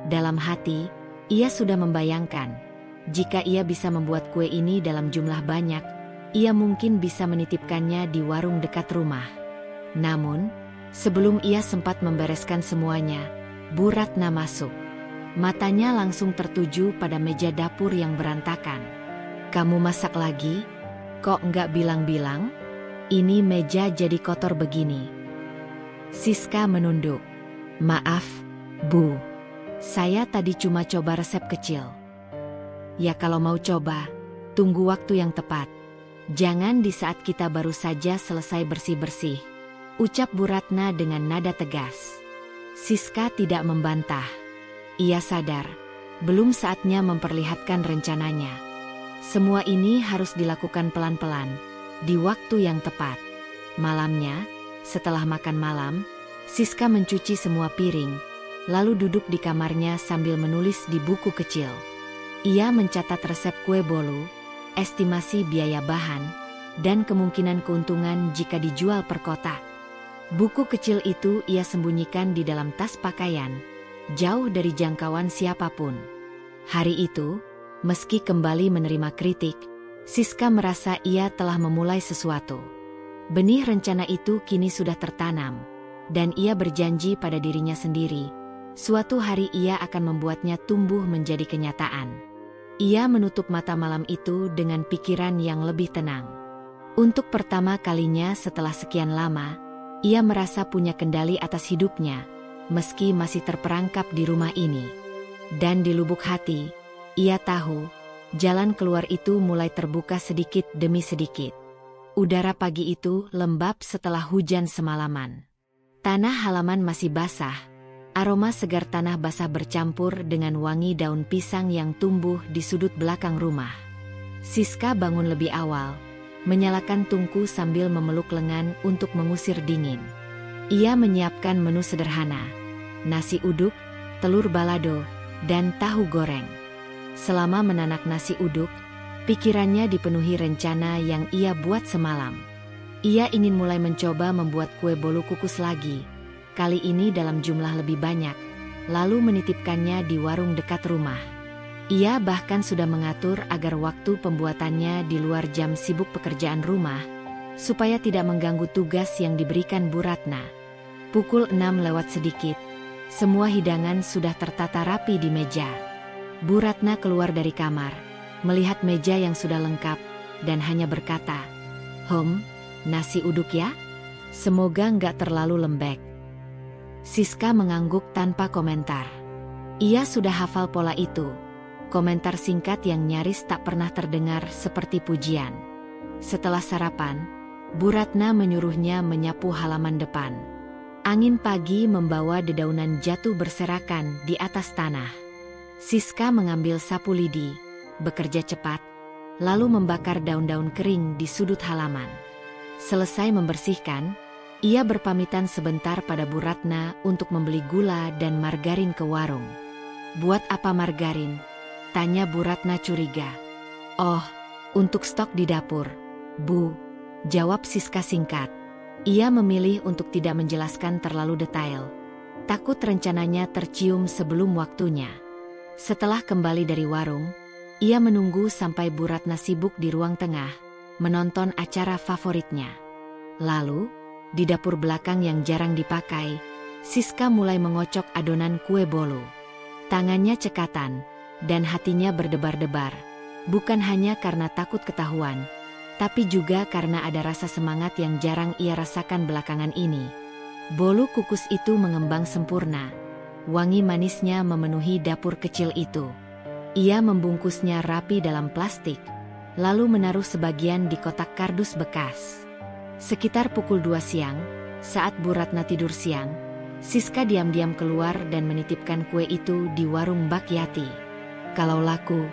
Dalam hati, ia sudah membayangkan, jika ia bisa membuat kue ini dalam jumlah banyak, ia mungkin bisa menitipkannya di warung dekat rumah. Namun, sebelum ia sempat membereskan semuanya, Bu Ratna masuk. Matanya langsung tertuju pada meja dapur yang berantakan. "Kamu masak lagi? Kok nggak bilang-bilang? Ini meja jadi kotor begini." Siska menunduk. "Maaf, Bu. Saya tadi cuma coba resep kecil." "Ya kalau mau coba, tunggu waktu yang tepat. Jangan di saat kita baru saja selesai bersih-bersih," ucap Bu Ratna dengan nada tegas. Siska tidak membantah. Ia sadar, belum saatnya memperlihatkan rencananya. Semua ini harus dilakukan pelan-pelan, di waktu yang tepat. Malamnya, setelah makan malam, Siska mencuci semua piring, lalu duduk di kamarnya sambil menulis di buku kecil. Ia mencatat resep kue bolu, estimasi biaya bahan, dan kemungkinan keuntungan jika dijual per kotak. Buku kecil itu ia sembunyikan di dalam tas pakaian, jauh dari jangkauan siapapun. Hari itu, meski kembali menerima kritik, Siska merasa ia telah memulai sesuatu. Benih rencana itu kini sudah tertanam, dan ia berjanji pada dirinya sendiri, suatu hari ia akan membuatnya tumbuh menjadi kenyataan. Ia menutup mata malam itu dengan pikiran yang lebih tenang. Untuk pertama kalinya setelah sekian lama, ia merasa punya kendali atas hidupnya, meski masih terperangkap di rumah ini. Dan di lubuk hati, ia tahu, jalan keluar itu mulai terbuka sedikit demi sedikit. Udara pagi itu lembab setelah hujan semalaman. Tanah halaman masih basah. Aroma segar tanah basah bercampur dengan wangi daun pisang yang tumbuh di sudut belakang rumah. Siska bangun lebih awal, menyalakan tungku sambil memeluk lengan untuk mengusir dingin. Ia menyiapkan menu sederhana, nasi uduk, telur balado, dan tahu goreng. Selama menanak nasi uduk, pikirannya dipenuhi rencana yang ia buat semalam. Ia ingin mulai mencoba membuat kue bolu kukus lagi, kali ini dalam jumlah lebih banyak, lalu menitipkannya di warung dekat rumah. Ia bahkan sudah mengatur agar waktu pembuatannya di luar jam sibuk pekerjaan rumah, supaya tidak mengganggu tugas yang diberikan Bu Ratna. Pukul 6 lewat sedikit, semua hidangan sudah tertata rapi di meja. Bu Ratna keluar dari kamar, melihat meja yang sudah lengkap, dan hanya berkata, nasi uduk ya? Semoga nggak terlalu lembek." Siska mengangguk tanpa komentar. Ia sudah hafal pola itu. Komentar singkat yang nyaris tak pernah terdengar seperti pujian. Setelah sarapan, Bu Ratna menyuruhnya menyapu halaman depan. Angin pagi membawa dedaunan jatuh berserakan di atas tanah. Siska mengambil sapu lidi, bekerja cepat, lalu membakar daun-daun kering di sudut halaman. Selesai membersihkan, ia berpamitan sebentar pada Bu Ratna untuk membeli gula dan margarin ke warung. "Buat apa margarin?" tanya Bu Ratna curiga. "Oh, untuk stok di dapur, Bu," jawab Siska singkat. Ia memilih untuk tidak menjelaskan terlalu detail. Takut rencananya tercium sebelum waktunya. Setelah kembali dari warung, ia menunggu sampai Bu Ratna sibuk di ruang tengah, menonton acara favoritnya. Lalu, di dapur belakang yang jarang dipakai, Siska mulai mengocok adonan kue bolu. Tangannya cekatan, dan hatinya berdebar-debar. Bukan hanya karena takut ketahuan, tapi juga karena ada rasa semangat yang jarang ia rasakan belakangan ini. Bolu kukus itu mengembang sempurna. Wangi manisnya memenuhi dapur kecil itu. Ia membungkusnya rapi dalam plastik, lalu menaruh sebagian di kotak kardus bekas. Sekitar pukul 2 siang, saat Bu Ratna tidur siang, Siska diam-diam keluar dan menitipkan kue itu di warung Mbak Yati. "Kalau laku,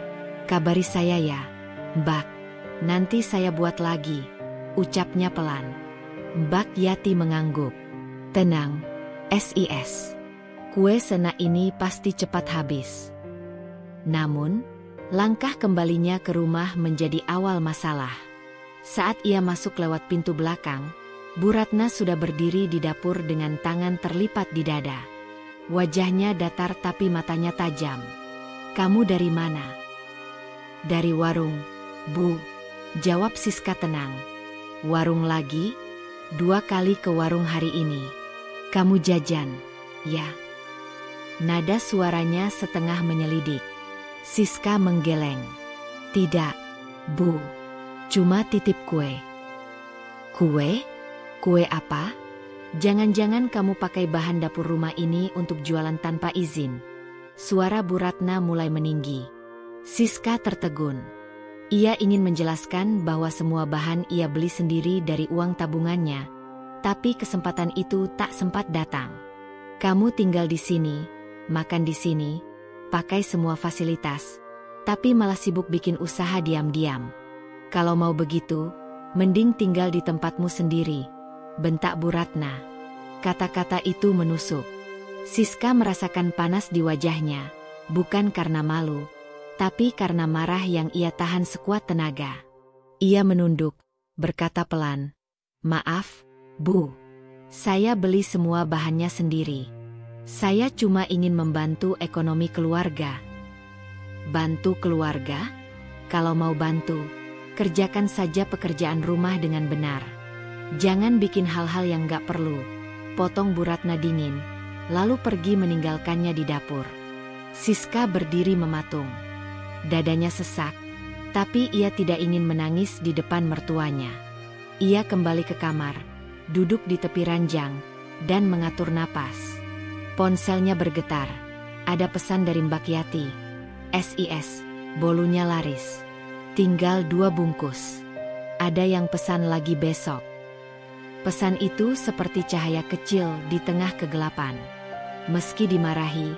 kabari saya ya, Mbak. Nanti saya buat lagi," ucapnya pelan. Mbak Yati mengangguk. "Tenang, SIS. Kue senak ini pasti cepat habis." Namun, langkah kembalinya ke rumah menjadi awal masalah. Saat ia masuk lewat pintu belakang, Bu Ratna sudah berdiri di dapur dengan tangan terlipat di dada. Wajahnya datar tapi matanya tajam. "Kamu dari mana?" "Dari warung, Bu," jawab Siska tenang. "Warung lagi? 2 kali ke warung hari ini. Kamu jajan, ya?" Nada suaranya setengah menyelidik. Siska menggeleng. "Tidak, Bu. Cuma titip kue." "Kue? Kue apa? Jangan-jangan kamu pakai bahan dapur rumah ini untuk jualan tanpa izin?" Suara Bu Ratna mulai meninggi. Siska tertegun. Ia ingin menjelaskan bahwa semua bahan ia beli sendiri dari uang tabungannya, tapi kesempatan itu tak sempat datang. "Kamu tinggal di sini, makan di sini, pakai semua fasilitas, tapi malah sibuk bikin usaha diam-diam. Kalau mau begitu, mending tinggal di tempatmu sendiri," bentak Bu Ratna. Kata-kata itu menusuk. Siska merasakan panas di wajahnya, bukan karena malu, tapi karena marah yang ia tahan sekuat tenaga. Ia menunduk, berkata pelan, "Maaf, Bu. Saya beli semua bahannya sendiri. Saya cuma ingin membantu ekonomi keluarga." "Bantu keluarga? Kalau mau bantu, kerjakan saja pekerjaan rumah dengan benar. Jangan bikin hal-hal yang gak perlu," potong Bu Ratna dingin, lalu pergi meninggalkannya di dapur. Siska berdiri mematung. Dadanya sesak, tapi ia tidak ingin menangis di depan mertuanya. Ia kembali ke kamar, duduk di tepi ranjang, dan mengatur napas. Ponselnya bergetar. Ada pesan dari Mbak Yati. SIS, bolunya laris. Tinggal 2 bungkus. Ada yang pesan lagi besok. Pesan itu seperti cahaya kecil di tengah kegelapan. Meski dimarahi,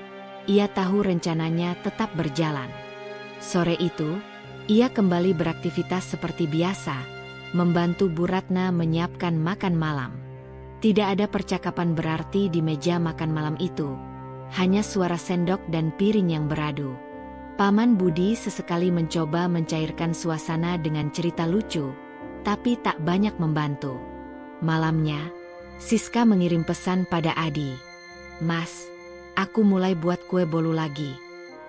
ia tahu rencananya tetap berjalan. Sore itu, ia kembali beraktivitas seperti biasa, membantu Bu Ratna menyiapkan makan malam. Tidak ada percakapan berarti di meja makan malam itu, hanya suara sendok dan piring yang beradu. Paman Budi sesekali mencoba mencairkan suasana dengan cerita lucu, tapi tak banyak membantu. Malamnya, Siska mengirim pesan pada Adi. "Mas, aku mulai buat kue bolu lagi.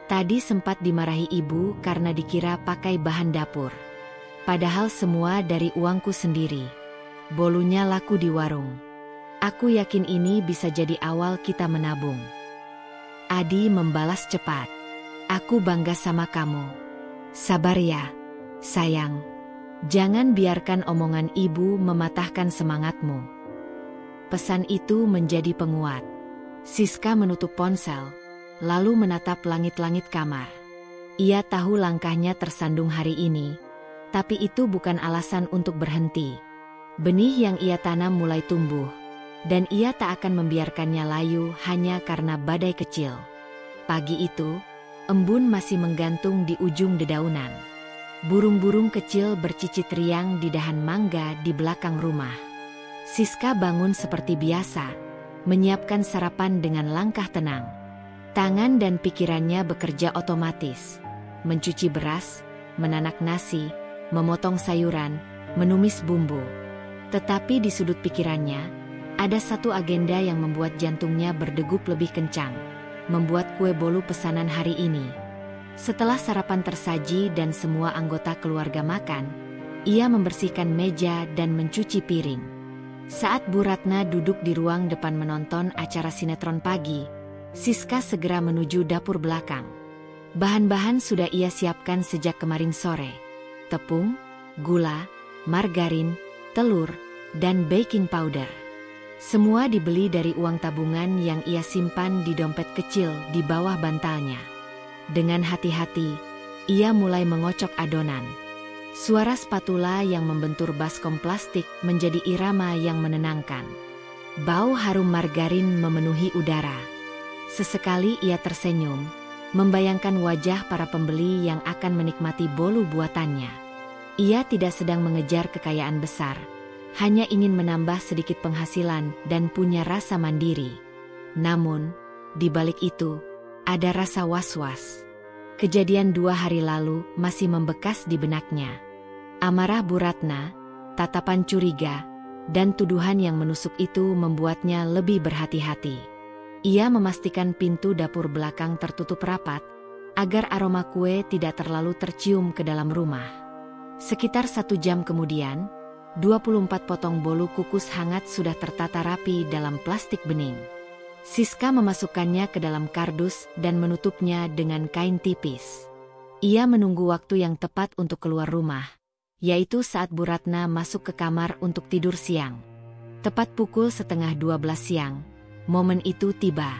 Tadi sempat dimarahi ibu karena dikira pakai bahan dapur. Padahal semua dari uangku sendiri. Bolunya laku di warung. Aku yakin ini bisa jadi awal kita menabung." Adi membalas cepat. "Aku bangga sama kamu. Sabar ya, sayang. Jangan biarkan omongan ibu mematahkan semangatmu." Pesan itu menjadi penguat. Siska menutup ponsel, lalu menatap langit-langit kamar. Ia tahu langkahnya tersandung hari ini, tapi itu bukan alasan untuk berhenti. Benih yang ia tanam mulai tumbuh, dan ia tak akan membiarkannya layu hanya karena badai kecil. Pagi itu, embun masih menggantung di ujung dedaunan. Burung-burung kecil bercicit riang di dahan mangga di belakang rumah. Siska bangun seperti biasa, menyiapkan sarapan dengan langkah tenang. Tangan dan pikirannya bekerja otomatis. Mencuci beras, menanak nasi, memotong sayuran, menumis bumbu. Tetapi di sudut pikirannya, ada satu agenda yang membuat jantungnya berdegup lebih kencang. Membuat kue bolu pesanan hari ini. Setelah sarapan tersaji dan semua anggota keluarga makan, ia membersihkan meja dan mencuci piring. Saat Bu Ratna duduk di ruang depan menonton acara sinetron pagi, Siska segera menuju dapur belakang. Bahan-bahan sudah ia siapkan sejak kemarin sore. Tepung, gula, margarin, telur, dan baking powder. Semua dibeli dari uang tabungan yang ia simpan di dompet kecil di bawah bantalnya. Dengan hati-hati, ia mulai mengocok adonan. Suara spatula yang membentur baskom plastik menjadi irama yang menenangkan. Bau harum margarin memenuhi udara. Sesekali ia tersenyum, membayangkan wajah para pembeli yang akan menikmati bolu buatannya. Ia tidak sedang mengejar kekayaan besar, hanya ingin menambah sedikit penghasilan dan punya rasa mandiri. Namun, di balik itu, ada rasa was-was. Kejadian 2 hari lalu masih membekas di benaknya. Amarah Bu Ratna, tatapan curiga, dan tuduhan yang menusuk itu membuatnya lebih berhati-hati. Ia memastikan pintu dapur belakang tertutup rapat, agar aroma kue tidak terlalu tercium ke dalam rumah. Sekitar 1 jam kemudian, 24 potong bolu kukus hangat sudah tertata rapi dalam plastik bening. Siska memasukkannya ke dalam kardus dan menutupnya dengan kain tipis. Ia menunggu waktu yang tepat untuk keluar rumah, yaitu saat Bu Ratna masuk ke kamar untuk tidur siang. Tepat pukul 11:30 siang, momen itu tiba.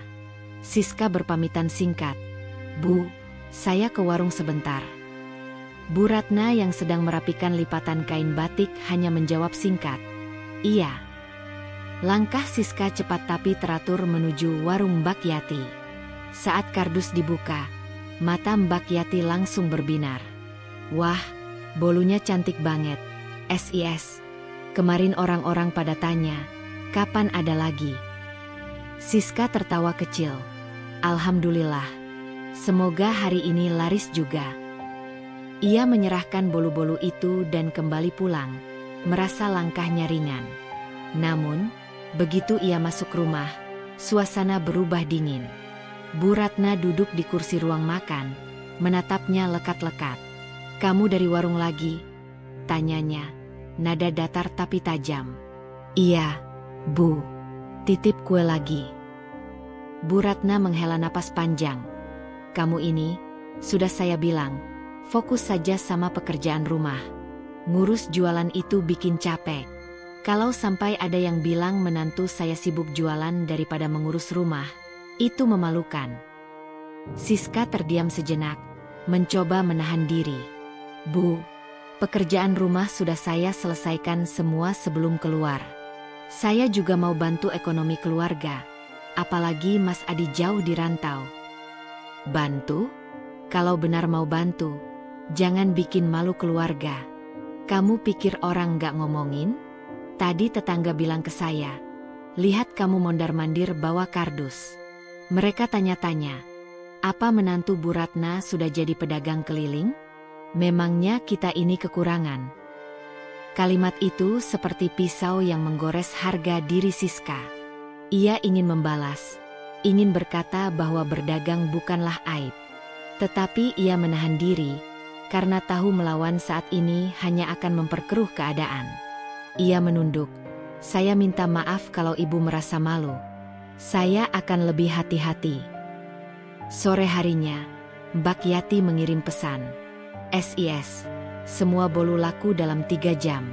Siska berpamitan singkat, "Bu, saya ke warung sebentar." Bu Ratna yang sedang merapikan lipatan kain batik hanya menjawab singkat, "Iya." Langkah Siska cepat tapi teratur menuju warung Mbak Yati. Saat kardus dibuka, mata Mbak Yati langsung berbinar. "Wah, bolunya cantik banget, SIS. Kemarin orang-orang pada tanya, kapan ada lagi?" Siska tertawa kecil. "Alhamdulillah. Semoga hari ini laris juga." Ia menyerahkan bolu-bolu itu dan kembali pulang, merasa langkahnya ringan. Namun, begitu ia masuk rumah, suasana berubah dingin. Bu Ratna duduk di kursi ruang makan, menatapnya lekat-lekat. "Kamu dari warung lagi?" tanyanya, nada datar tapi tajam. "Iya, Bu. Titip kue lagi." Bu Ratna menghela napas panjang. "Kamu ini, sudah saya bilang, fokus saja sama pekerjaan rumah. Ngurus jualan itu bikin capek. Kalau sampai ada yang bilang menantu saya sibuk jualan daripada mengurus rumah, itu memalukan." Siska terdiam sejenak, mencoba menahan diri. "Bu, pekerjaan rumah sudah saya selesaikan semua sebelum keluar. Saya juga mau bantu ekonomi keluarga, apalagi Mas Adi jauh di rantau." "Bantu? Kalau benar mau bantu, jangan bikin malu keluarga. Kamu pikir orang gak ngomongin? Tadi tetangga bilang ke saya, lihat kamu mondar-mandir bawa kardus. Mereka tanya-tanya, apa menantu Bu Ratna sudah jadi pedagang keliling? Memangnya kita ini kekurangan?" Kalimat itu seperti pisau yang menggores harga diri Siska. Ia ingin membalas, ingin berkata bahwa berdagang bukanlah aib. Tetapi ia menahan diri, karena tahu melawan saat ini hanya akan memperkeruh keadaan. Ia menunduk, "Saya minta maaf kalau ibu merasa malu. Saya akan lebih hati-hati." Sore harinya, Mbak Yati mengirim pesan. "SIS, semua bolu laku dalam 3 jam.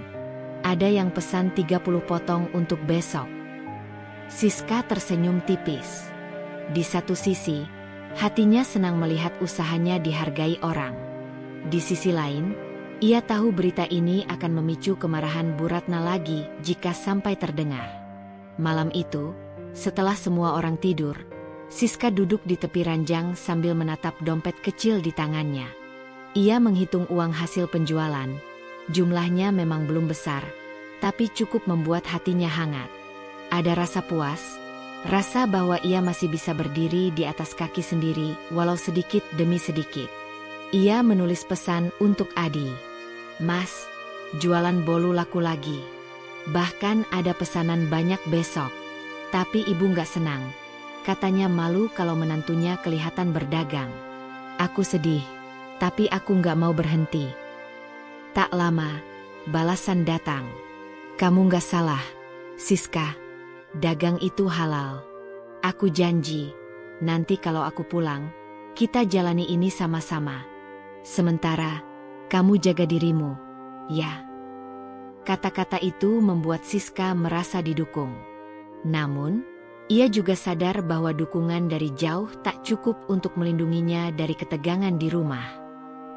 Ada yang pesan 30 potong untuk besok." Siska tersenyum tipis. Di satu sisi, hatinya senang melihat usahanya dihargai orang. Di sisi lain, ia tahu berita ini akan memicu kemarahan Bu Ratna lagi jika sampai terdengar. Malam itu, setelah semua orang tidur, Siska duduk di tepi ranjang sambil menatap dompet kecil di tangannya. Ia menghitung uang hasil penjualan. Jumlahnya memang belum besar, tapi cukup membuat hatinya hangat. Ada rasa puas, rasa bahwa ia masih bisa berdiri di atas kaki sendiri walau sedikit demi sedikit. Ia menulis pesan untuk Adi. "Mas, jualan bolu laku lagi. Bahkan ada pesanan banyak besok. Tapi ibu nggak senang. Katanya malu kalau menantunya kelihatan berdagang. Aku sedih, tapi aku nggak mau berhenti." Tak lama, balasan datang. "Kamu nggak salah, Siska. Dagang itu halal. Aku janji, nanti kalau aku pulang, Kita jalani ini sama-sama. Sementara, kamu jaga dirimu, ya." Kata-kata itu membuat Siska merasa didukung. Namun, ia juga sadar bahwa dukungan dari jauh tak cukup untuk melindunginya dari ketegangan di rumah.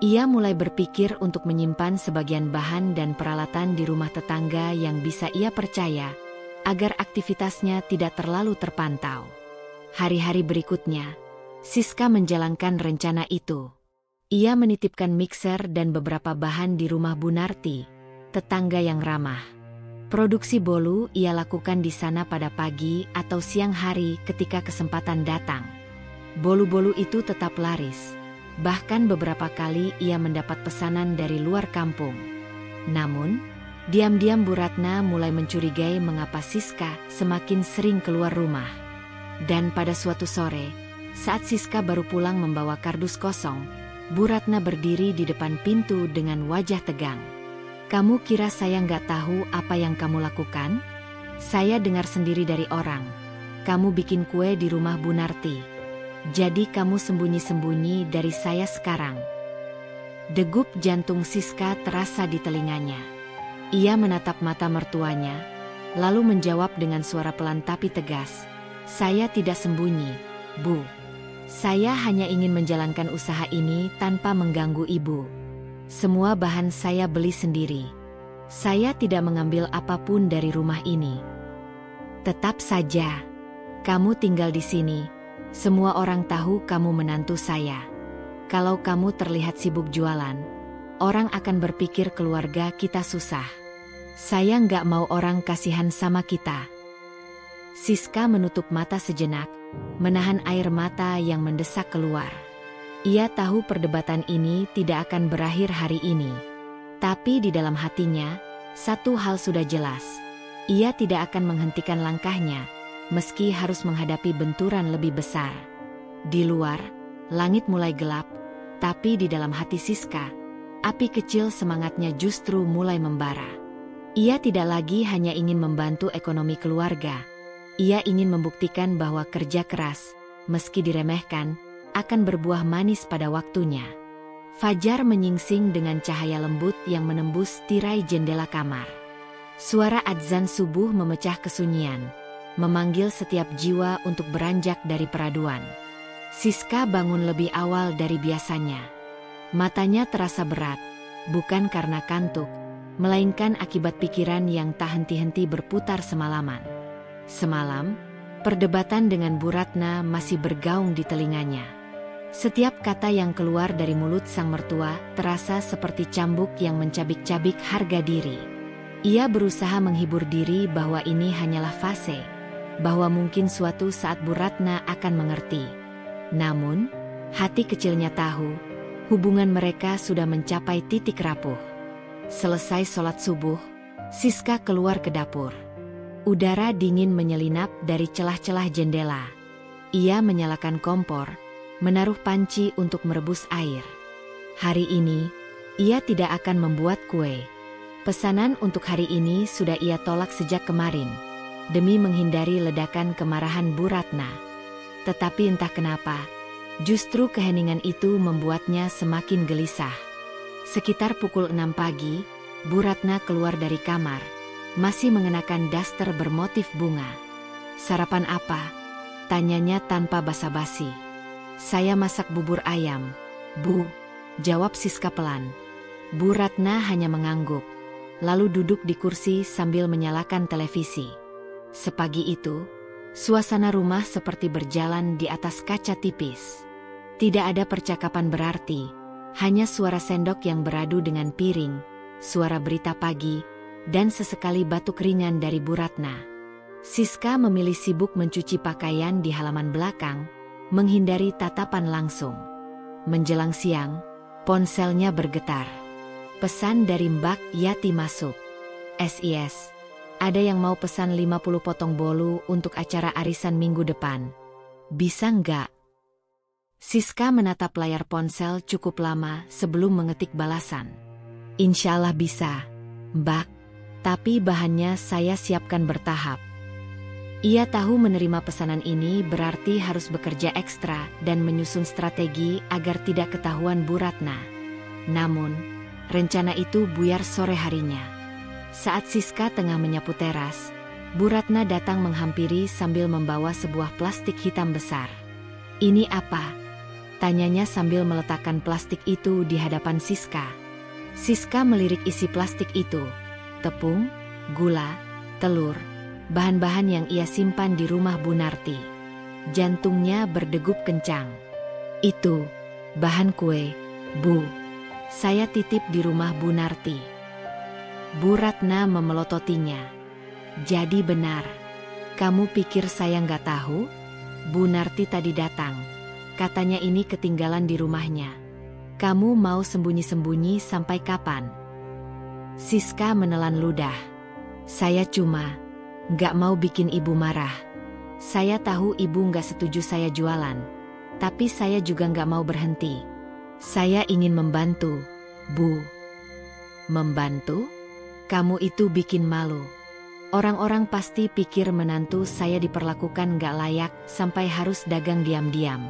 Ia mulai berpikir untuk menyimpan sebagian bahan dan peralatan di rumah tetangga yang bisa ia percaya, agar aktivitasnya tidak terlalu terpantau. Hari-hari berikutnya, Siska menjalankan rencana itu. Ia menitipkan mixer dan beberapa bahan di rumah Bunarti, tetangga yang ramah. Produksi bolu ia lakukan di sana pada pagi atau siang hari ketika kesempatan datang. Bolu-bolu itu tetap laris. Bahkan beberapa kali ia mendapat pesanan dari luar kampung. Namun, diam-diam Bu Ratna mulai mencurigai mengapa Siska semakin sering keluar rumah. Dan pada suatu sore, saat Siska baru pulang membawa kardus kosong, Bu Ratna berdiri di depan pintu dengan wajah tegang. "Kamu kira saya nggak tahu apa yang kamu lakukan? Saya dengar sendiri dari orang. Kamu bikin kue di rumah Bunarti. Jadi kamu sembunyi-sembunyi dari saya sekarang." Degup jantung Siska terasa di telinganya. Ia menatap mata mertuanya, lalu menjawab dengan suara pelan tapi tegas, "Saya tidak sembunyi, Bu. Saya hanya ingin menjalankan usaha ini tanpa mengganggu Ibu. Semua bahan saya beli sendiri. Saya tidak mengambil apapun dari rumah ini. Tetap saja, kamu tinggal di sini. Semua orang tahu kamu menantu saya. Kalau kamu terlihat sibuk jualan, orang akan berpikir keluarga kita susah. Saya nggak mau orang kasihan sama kita." Siska menutup mata sejenak, menahan air mata yang mendesak keluar. Ia tahu perdebatan ini tidak akan berakhir hari ini. Tapi di dalam hatinya, satu hal sudah jelas. Ia tidak akan menghentikan langkahnya, meski harus menghadapi benturan lebih besar. Di luar, langit mulai gelap, tapi di dalam hati Siska, api kecil semangatnya justru mulai membara. Ia tidak lagi hanya ingin membantu ekonomi keluarga. Ia ingin membuktikan bahwa kerja keras, meski diremehkan, akan berbuah manis pada waktunya. Fajar menyingsing dengan cahaya lembut yang menembus tirai jendela kamar. Suara adzan subuh memecah kesunyian, memanggil setiap jiwa untuk beranjak dari peraduan. Siska bangun lebih awal dari biasanya. Matanya terasa berat, bukan karena kantuk, melainkan akibat pikiran yang tak henti-henti berputar semalaman. Semalam, perdebatan dengan Bu Ratna masih bergaung di telinganya. Setiap kata yang keluar dari mulut sang mertua terasa seperti cambuk yang mencabik-cabik harga diri. Ia berusaha menghibur diri bahwa ini hanyalah fase, bahwa mungkin suatu saat Bu Ratna akan mengerti. Namun, hati kecilnya tahu, hubungan mereka sudah mencapai titik rapuh. Selesai sholat subuh, Siska keluar ke dapur. Udara dingin menyelinap dari celah-celah jendela. Ia menyalakan kompor, menaruh panci untuk merebus air. Hari ini, ia tidak akan membuat kue. Pesanan untuk hari ini sudah ia tolak sejak kemarin, demi menghindari ledakan kemarahan Bu Ratna. Tetapi entah kenapa, justru keheningan itu membuatnya semakin gelisah. Sekitar pukul 6 pagi, Bu Ratna keluar dari kamar, masih mengenakan daster bermotif bunga. "Sarapan apa?" tanyanya tanpa basa-basi. "Saya masak bubur ayam, Bu," jawab Siska pelan. Bu Ratna hanya mengangguk, lalu duduk di kursi sambil menyalakan televisi. Sepagi itu, suasana rumah seperti berjalan di atas kaca tipis. Tidak ada percakapan berarti, hanya suara sendok yang beradu dengan piring, suara berita pagi, dan sesekali batuk ringan dari Bu Ratna. Siska memilih sibuk mencuci pakaian di halaman belakang, menghindari tatapan langsung. Menjelang siang, ponselnya bergetar. Pesan dari Mbak Yati masuk. "SIS, ada yang mau pesan 50 potong bolu untuk acara arisan minggu depan. Bisa nggak?" Siska menatap layar ponsel cukup lama sebelum mengetik balasan. "Insya Allah bisa, Mbak. Tapi bahannya saya siapkan bertahap." Ia tahu menerima pesanan ini berarti harus bekerja ekstra dan menyusun strategi agar tidak ketahuan Bu Ratna. Namun, rencana itu buyar sore harinya. Saat Siska tengah menyapu teras, Bu Ratna datang menghampiri sambil membawa sebuah plastik hitam besar. "Ini apa?" tanyanya sambil meletakkan plastik itu di hadapan Siska. Siska melirik isi plastik itu. Tepung, gula, telur, bahan-bahan yang ia simpan di rumah Bu Narti. Jantungnya berdegup kencang. "Itu bahan kue, Bu. Saya titip di rumah Bu Narti." Bu Ratna memelototinya. "Jadi benar. Kamu pikir saya nggak tahu? Bu Narti tadi datang. Katanya ini ketinggalan di rumahnya. Kamu mau sembunyi-sembunyi sampai kapan?" Siska menelan ludah. "Saya cuma nggak mau bikin ibu marah. Saya tahu ibu nggak setuju saya jualan. Tapi saya juga nggak mau berhenti. Saya ingin membantu, Bu." "Membantu? Kamu itu bikin malu. Orang-orang pasti pikir menantu saya diperlakukan nggak layak sampai harus dagang diam-diam.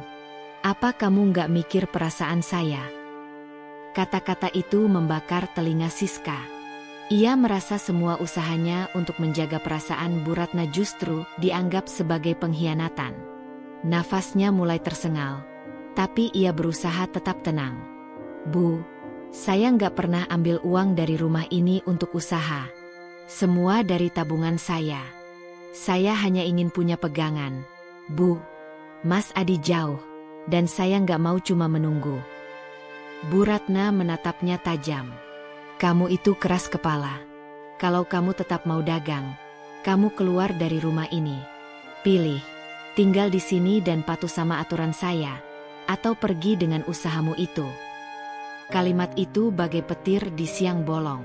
Apa kamu nggak mikir perasaan saya?" Kata-kata itu membakar telinga Siska. Ia merasa semua usahanya untuk menjaga perasaan Bu Ratna justru dianggap sebagai pengkhianatan. Nafasnya mulai tersengal. Tapi ia berusaha tetap tenang. "Bu, saya nggak pernah ambil uang dari rumah ini untuk usaha. Semua dari tabungan saya. Saya hanya ingin punya pegangan. Bu, Mas Adi jauh, dan saya nggak mau cuma menunggu." Bu Ratna menatapnya tajam. "Kamu itu keras kepala. Kalau kamu tetap mau dagang, kamu keluar dari rumah ini. Pilih, tinggal di sini dan patuh sama aturan saya, atau pergi dengan usahamu itu." Kalimat itu bagai petir di siang bolong.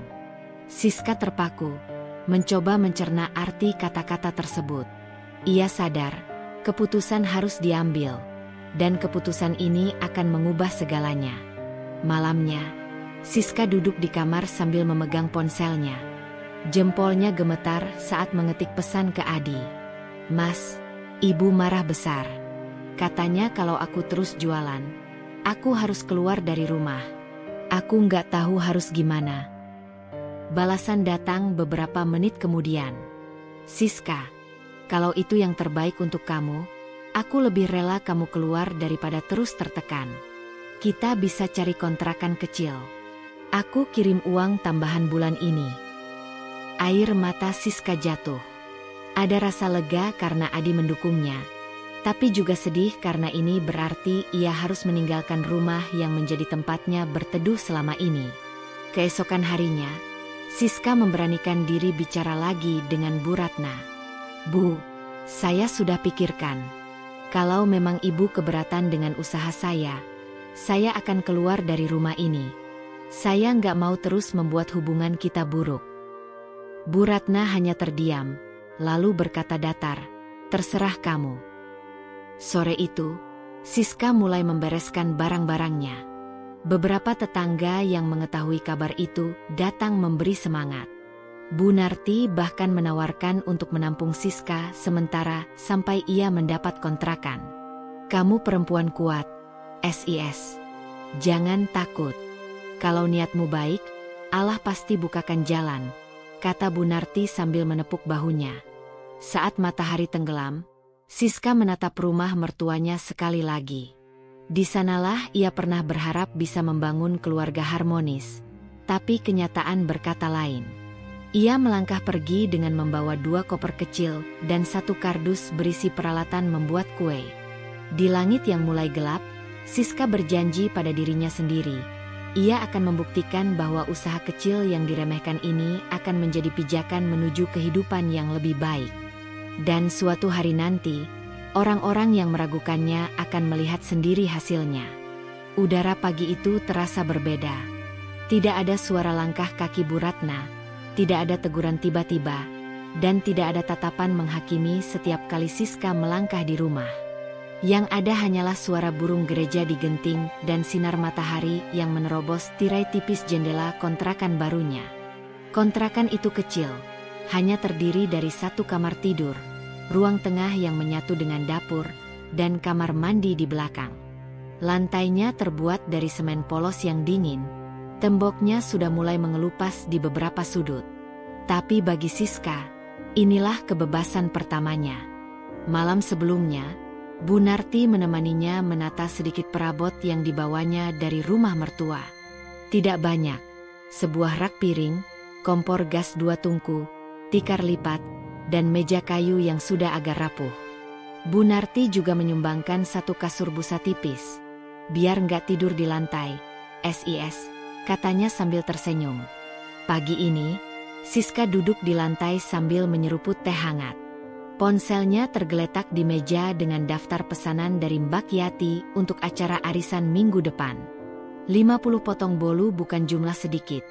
Siska terpaku, mencoba mencerna arti kata-kata tersebut. Ia sadar, keputusan harus diambil, dan keputusan ini akan mengubah segalanya. Malamnya, Siska duduk di kamar sambil memegang ponselnya. Jempolnya gemetar saat mengetik pesan ke Adi. "Mas, Ibu marah besar. Katanya kalau aku terus jualan, aku harus keluar dari rumah. Aku nggak tahu harus gimana." Balasan datang beberapa menit kemudian. "Siska, kalau itu yang terbaik untuk kamu, aku lebih rela kamu keluar daripada terus tertekan. Kita bisa cari kontrakan kecil. Aku kirim uang tambahan bulan ini." Air mata Siska jatuh. Ada rasa lega karena Adi mendukungnya, tapi juga sedih karena ini berarti ia harus meninggalkan rumah yang menjadi tempatnya berteduh selama ini. Keesokan harinya, Siska memberanikan diri bicara lagi dengan Bu Ratna. "Bu, saya sudah pikirkan. Kalau memang ibu keberatan dengan usaha saya akan keluar dari rumah ini. Saya nggak mau terus membuat hubungan kita buruk." Bu Ratna hanya terdiam, lalu berkata datar, "Terserah kamu." Sore itu, Siska mulai membereskan barang-barangnya. Beberapa tetangga yang mengetahui kabar itu datang memberi semangat. Bu Narti bahkan menawarkan untuk menampung Siska sementara sampai ia mendapat kontrakan. "Kamu perempuan kuat, SIS. Jangan takut. Kalau niatmu baik, Allah pasti bukakan jalan," kata Bu Narti sambil menepuk bahunya. Saat matahari tenggelam, Siska menatap rumah mertuanya sekali lagi. Di sanalah ia pernah berharap bisa membangun keluarga harmonis. Tapi kenyataan berkata lain. Ia melangkah pergi dengan membawa 2 koper kecil dan 1 kardus berisi peralatan membuat kue. Di langit yang mulai gelap, Siska berjanji pada dirinya sendiri. Ia akan membuktikan bahwa usaha kecil yang diremehkan ini akan menjadi pijakan menuju kehidupan yang lebih baik. Dan suatu hari nanti, orang-orang yang meragukannya akan melihat sendiri hasilnya. Udara pagi itu terasa berbeda. Tidak ada suara langkah kaki Bu Ratna, tidak ada teguran tiba-tiba, dan tidak ada tatapan menghakimi setiap kali Siska melangkah di rumah. Yang ada hanyalah suara burung gereja di genting dan sinar matahari yang menerobos tirai tipis jendela kontrakan barunya. Kontrakan itu kecil, hanya terdiri dari 1 kamar tidur, ruang tengah yang menyatu dengan dapur, dan kamar mandi di belakang. Lantainya terbuat dari semen polos yang dingin. Temboknya sudah mulai mengelupas di beberapa sudut. Tapi bagi Siska, inilah kebebasan pertamanya. Malam sebelumnya, Bu Narti menemaninya menata sedikit perabot yang dibawanya dari rumah mertua. Tidak banyak, sebuah rak piring, kompor gas 2 tungku, tikar lipat, dan meja kayu yang sudah agak rapuh. Bu Narti juga menyumbangkan 1 kasur busa tipis. Biar nggak tidur di lantai, SIS, katanya sambil tersenyum. Pagi ini, Siska duduk di lantai sambil menyeruput teh hangat. Ponselnya tergeletak di meja dengan daftar pesanan dari Mbak Yati untuk acara arisan minggu depan. 50 potong bolu bukan jumlah sedikit.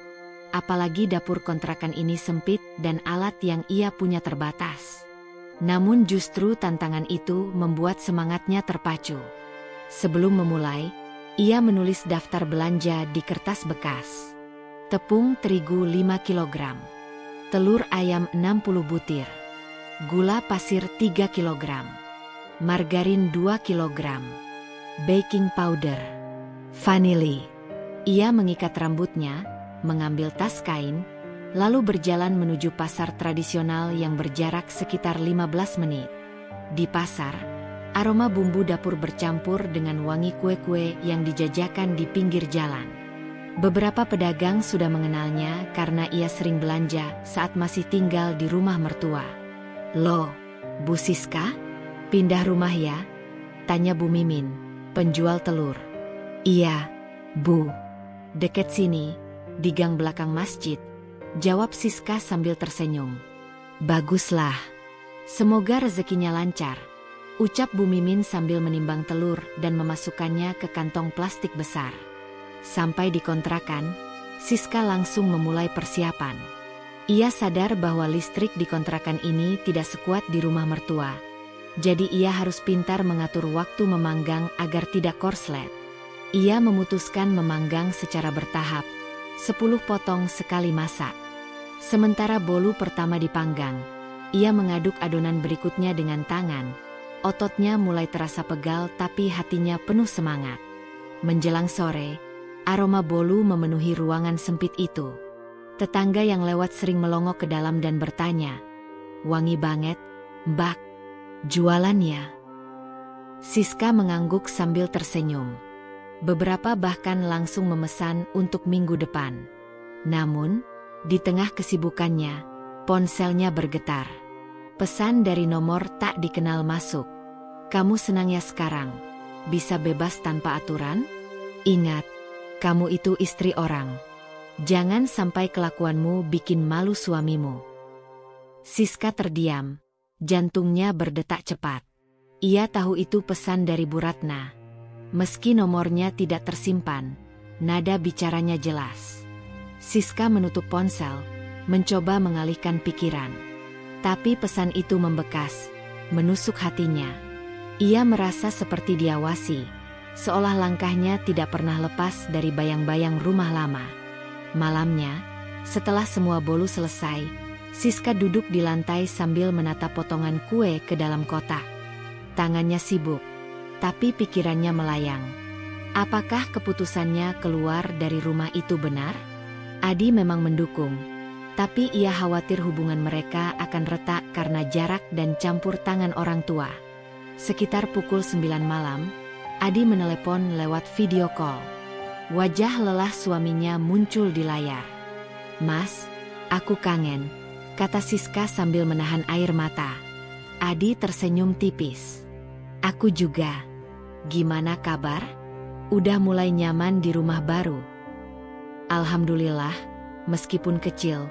Apalagi dapur kontrakan ini sempit dan alat yang ia punya terbatas. Namun justru tantangan itu membuat semangatnya terpacu. Sebelum memulai, ia menulis daftar belanja di kertas bekas. Tepung terigu 5 kg. Telur ayam 60 butir. Gula pasir 3 kg. Margarin 2 kg. Baking powder. Vanili. Ia mengikat rambutnya, mengambil tas kain, lalu berjalan menuju pasar tradisional yang berjarak sekitar 15 menit. Di pasar, aroma bumbu dapur bercampur dengan wangi kue-kue yang dijajakan di pinggir jalan. Beberapa pedagang sudah mengenalnya karena ia sering belanja saat masih tinggal di rumah mertua. "Loh, Bu Siska? Pindah rumah ya?" tanya Bu Mimin, penjual telur. "Iya, Bu. Deket sini, di gang belakang masjid," jawab Siska sambil tersenyum. "Baguslah. Semoga rezekinya lancar," ucap Bu Mimin sambil menimbang telur dan memasukkannya ke kantong plastik besar. Sampai di kontrakan, Siska langsung memulai persiapan. Ia sadar bahwa listrik di kontrakan ini tidak sekuat di rumah mertua. Jadi ia harus pintar mengatur waktu memanggang agar tidak korslet. Ia memutuskan memanggang secara bertahap, 10 potong sekali masak. Sementara bolu pertama dipanggang, ia mengaduk adonan berikutnya dengan tangan. Ototnya mulai terasa pegal tapi hatinya penuh semangat. Menjelang sore, aroma bolu memenuhi ruangan sempit itu. Tetangga yang lewat sering melongok ke dalam dan bertanya, "Wangi banget, Mbak. Jualan ya?" Siska mengangguk sambil tersenyum. Beberapa bahkan langsung memesan untuk minggu depan. Namun, di tengah kesibukannya, ponselnya bergetar. Pesan dari nomor tak dikenal masuk. "Kamu senang ya sekarang? Bisa bebas tanpa aturan? Ingat, kamu itu istri orang. Jangan sampai kelakuanmu bikin malu suamimu." Siska terdiam. Jantungnya berdetak cepat. Ia tahu itu pesan dari Bu Ratna. Meski nomornya tidak tersimpan, nada bicaranya jelas. Siska menutup ponsel, mencoba mengalihkan pikiran. Tapi pesan itu membekas, menusuk hatinya. Ia merasa seperti diawasi, seolah langkahnya tidak pernah lepas dari bayang-bayang rumah lama. Malamnya, setelah semua bolu selesai, Siska duduk di lantai sambil menata potongan kue ke dalam kotak. Tangannya sibuk, tapi pikirannya melayang. Apakah keputusannya keluar dari rumah itu benar? Adi memang mendukung, tapi ia khawatir hubungan mereka akan retak karena jarak dan campur tangan orang tua. Sekitar pukul 9 malam, Adi menelepon lewat video call. Wajah lelah suaminya muncul di layar. "Mas, aku kangen," kata Siska sambil menahan air mata. Adi tersenyum tipis. "Aku juga. Gimana kabar? Udah mulai nyaman di rumah baru?" "Alhamdulillah, meskipun kecil,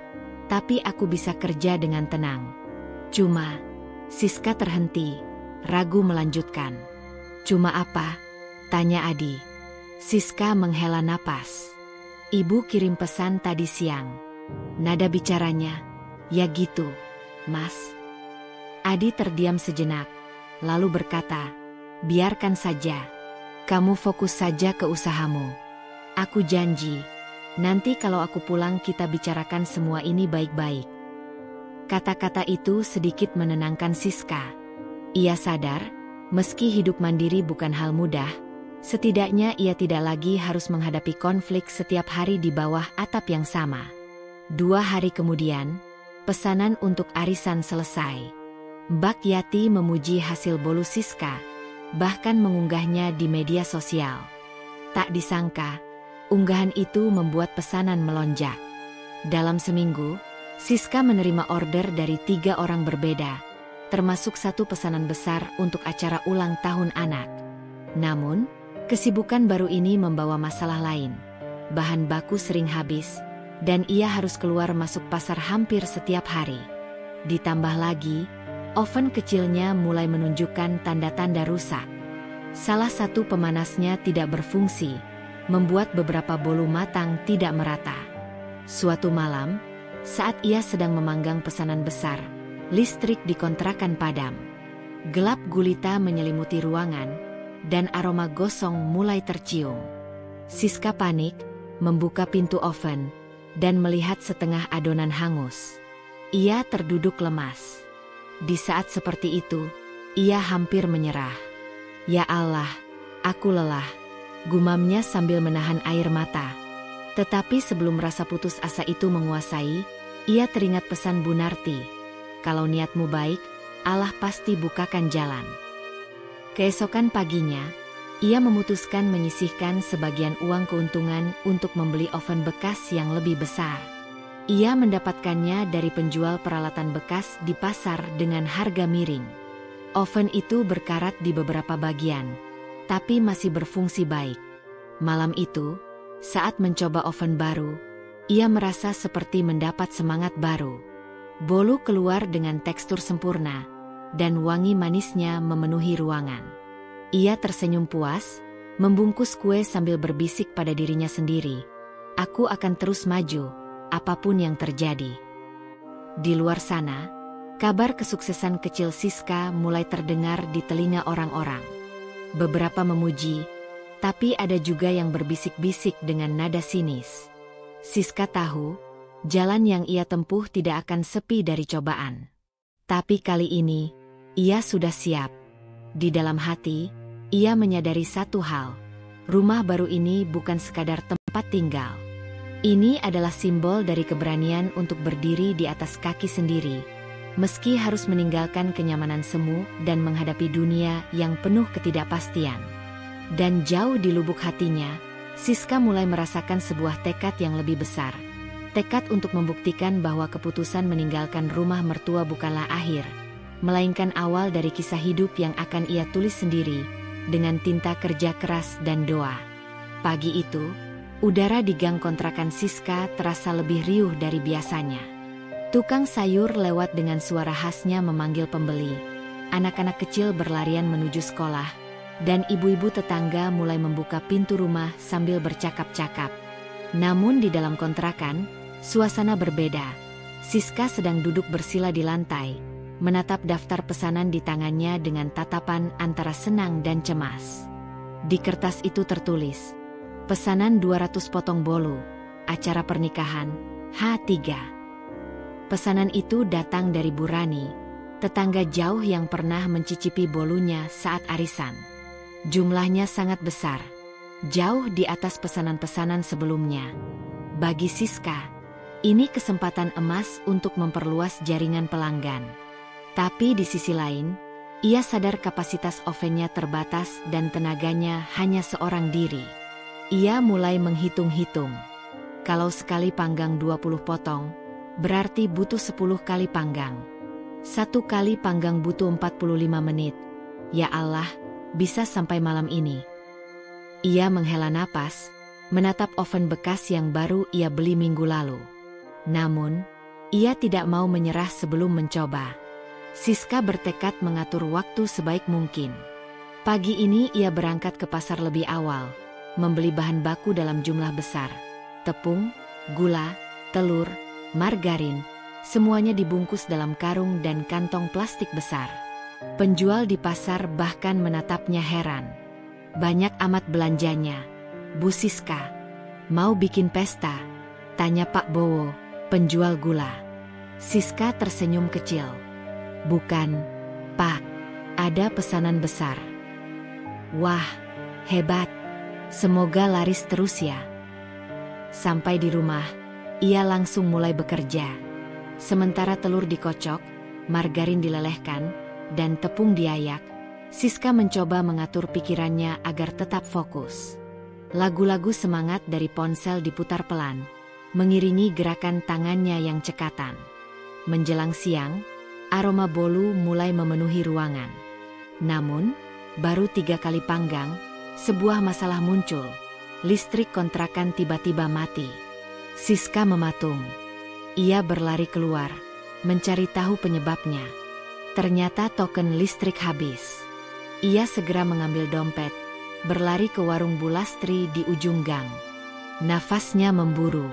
tapi aku bisa kerja dengan tenang." "Cuma," Siska terhenti, ragu melanjutkan. "Cuma apa?" tanya Adi. Siska menghela napas. "Ibu kirim pesan tadi siang." Nada bicaranya, "Ya gitu, Mas." Adi terdiam sejenak, lalu berkata, "Biarkan saja. Kamu fokus saja ke usahamu. Aku janji, nanti kalau aku pulang kita bicarakan semua ini baik-baik." Kata-kata itu sedikit menenangkan Siska. Ia sadar, meski hidup mandiri bukan hal mudah, setidaknya ia tidak lagi harus menghadapi konflik setiap hari di bawah atap yang sama. 2 hari kemudian, pesanan untuk arisan selesai. Mbak Yati memuji hasil bolu Siska, bahkan mengunggahnya di media sosial. Tak disangka, unggahan itu membuat pesanan melonjak. Dalam seminggu, Siska menerima order dari 3 orang berbeda, termasuk 1 pesanan besar untuk acara ulang tahun anak. Namun, kesibukan baru ini membawa masalah lain. Bahan baku sering habis, dan ia harus keluar masuk pasar hampir setiap hari. Ditambah lagi, oven kecilnya mulai menunjukkan tanda-tanda rusak. Salah satu pemanasnya tidak berfungsi, membuat beberapa bolu matang tidak merata. Suatu malam, saat ia sedang memanggang pesanan besar, listrik di kontrakan padam. Gelap gulita menyelimuti ruangan, dan aroma gosong mulai tercium. Siska panik, membuka pintu oven, dan melihat setengah adonan hangus. Ia terduduk lemas. Di saat seperti itu, ia hampir menyerah. "Ya Allah, aku lelah," gumamnya sambil menahan air mata. Tetapi sebelum rasa putus asa itu menguasai, ia teringat pesan Bu Narti, "Kalau niatmu baik, Allah pasti bukakan jalan." Keesokan paginya, ia memutuskan menyisihkan sebagian uang keuntungan untuk membeli oven bekas yang lebih besar. Ia mendapatkannya dari penjual peralatan bekas di pasar dengan harga miring. Oven itu berkarat di beberapa bagian, tapi masih berfungsi baik. Malam itu, saat mencoba oven baru, ia merasa seperti mendapat semangat baru. Bolu keluar dengan tekstur sempurna, dan wangi manisnya memenuhi ruangan. Ia tersenyum puas, membungkus kue sambil berbisik pada dirinya sendiri, "Aku akan terus maju, apapun yang terjadi." Di luar sana, kabar kesuksesan kecil Siska mulai terdengar di telinga orang-orang. Beberapa memuji, tapi ada juga yang berbisik-bisik dengan nada sinis. Siska tahu, jalan yang ia tempuh tidak akan sepi dari cobaan. Tapi kali ini, ia sudah siap. Di dalam hati, ia menyadari satu hal, rumah baru ini bukan sekadar tempat tinggal. Ini adalah simbol dari keberanian untuk berdiri di atas kaki sendiri, meski harus meninggalkan kenyamanan semu dan menghadapi dunia yang penuh ketidakpastian. Dan jauh di lubuk hatinya, Siska mulai merasakan sebuah tekad yang lebih besar. Tekad untuk membuktikan bahwa keputusan meninggalkan rumah mertua bukanlah akhir, melainkan awal dari kisah hidup yang akan ia tulis sendiri, dengan tinta kerja keras dan doa. Pagi itu, udara di gang kontrakan Siska terasa lebih riuh dari biasanya. Tukang sayur lewat dengan suara khasnya memanggil pembeli. Anak-anak kecil berlarian menuju sekolah, dan ibu-ibu tetangga mulai membuka pintu rumah sambil bercakap-cakap. Namun di dalam kontrakan, suasana berbeda. Siska sedang duduk bersila di lantai, menatap daftar pesanan di tangannya dengan tatapan antara senang dan cemas. Di kertas itu tertulis, "Pesanan 200 potong bolu, acara pernikahan, H3. Pesanan itu datang dari Bu Rani, tetangga jauh yang pernah mencicipi bolunya saat arisan. Jumlahnya sangat besar, jauh di atas pesanan-pesanan sebelumnya. Bagi Siska, ini kesempatan emas untuk memperluas jaringan pelanggan. Tapi di sisi lain, ia sadar kapasitas ovennya terbatas dan tenaganya hanya seorang diri. Ia mulai menghitung-hitung. Kalau sekali panggang 20 potong, berarti butuh 10 kali panggang. 1 kali panggang butuh 45 menit. Ya Allah, bisa sampai malam ini. Ia menghela napas, menatap oven bekas yang baru ia beli minggu lalu. Namun, ia tidak mau menyerah sebelum mencoba. Siska bertekad mengatur waktu sebaik mungkin. Pagi ini ia berangkat ke pasar lebih awal, membeli bahan baku dalam jumlah besar. Tepung, gula, telur, margarin, semuanya dibungkus dalam karung dan kantong plastik besar. Penjual di pasar bahkan menatapnya heran. "Banyak amat belanjanya, Bu Siska. Mau bikin pesta?" tanya Pak Bowo, penjual gula. Siska tersenyum kecil. "Bukan, Pak. Ada pesanan besar. Wah, hebat. Semoga laris terus ya. Sampai di rumah, ia langsung mulai bekerja. Sementara telur dikocok, margarin dilelehkan, dan tepung diayak, Siska mencoba mengatur pikirannya agar tetap fokus. Lagu-lagu semangat dari ponsel diputar pelan, mengiringi gerakan tangannya yang cekatan. Menjelang siang, aroma bolu mulai memenuhi ruangan. Namun, baru 3 kali panggang, sebuah masalah muncul. Listrik kontrakan tiba-tiba mati. Siska mematung. Ia berlari keluar, mencari tahu penyebabnya. Ternyata token listrik habis. Ia segera mengambil dompet, berlari ke warung Bu Lastri di ujung gang. Nafasnya memburu.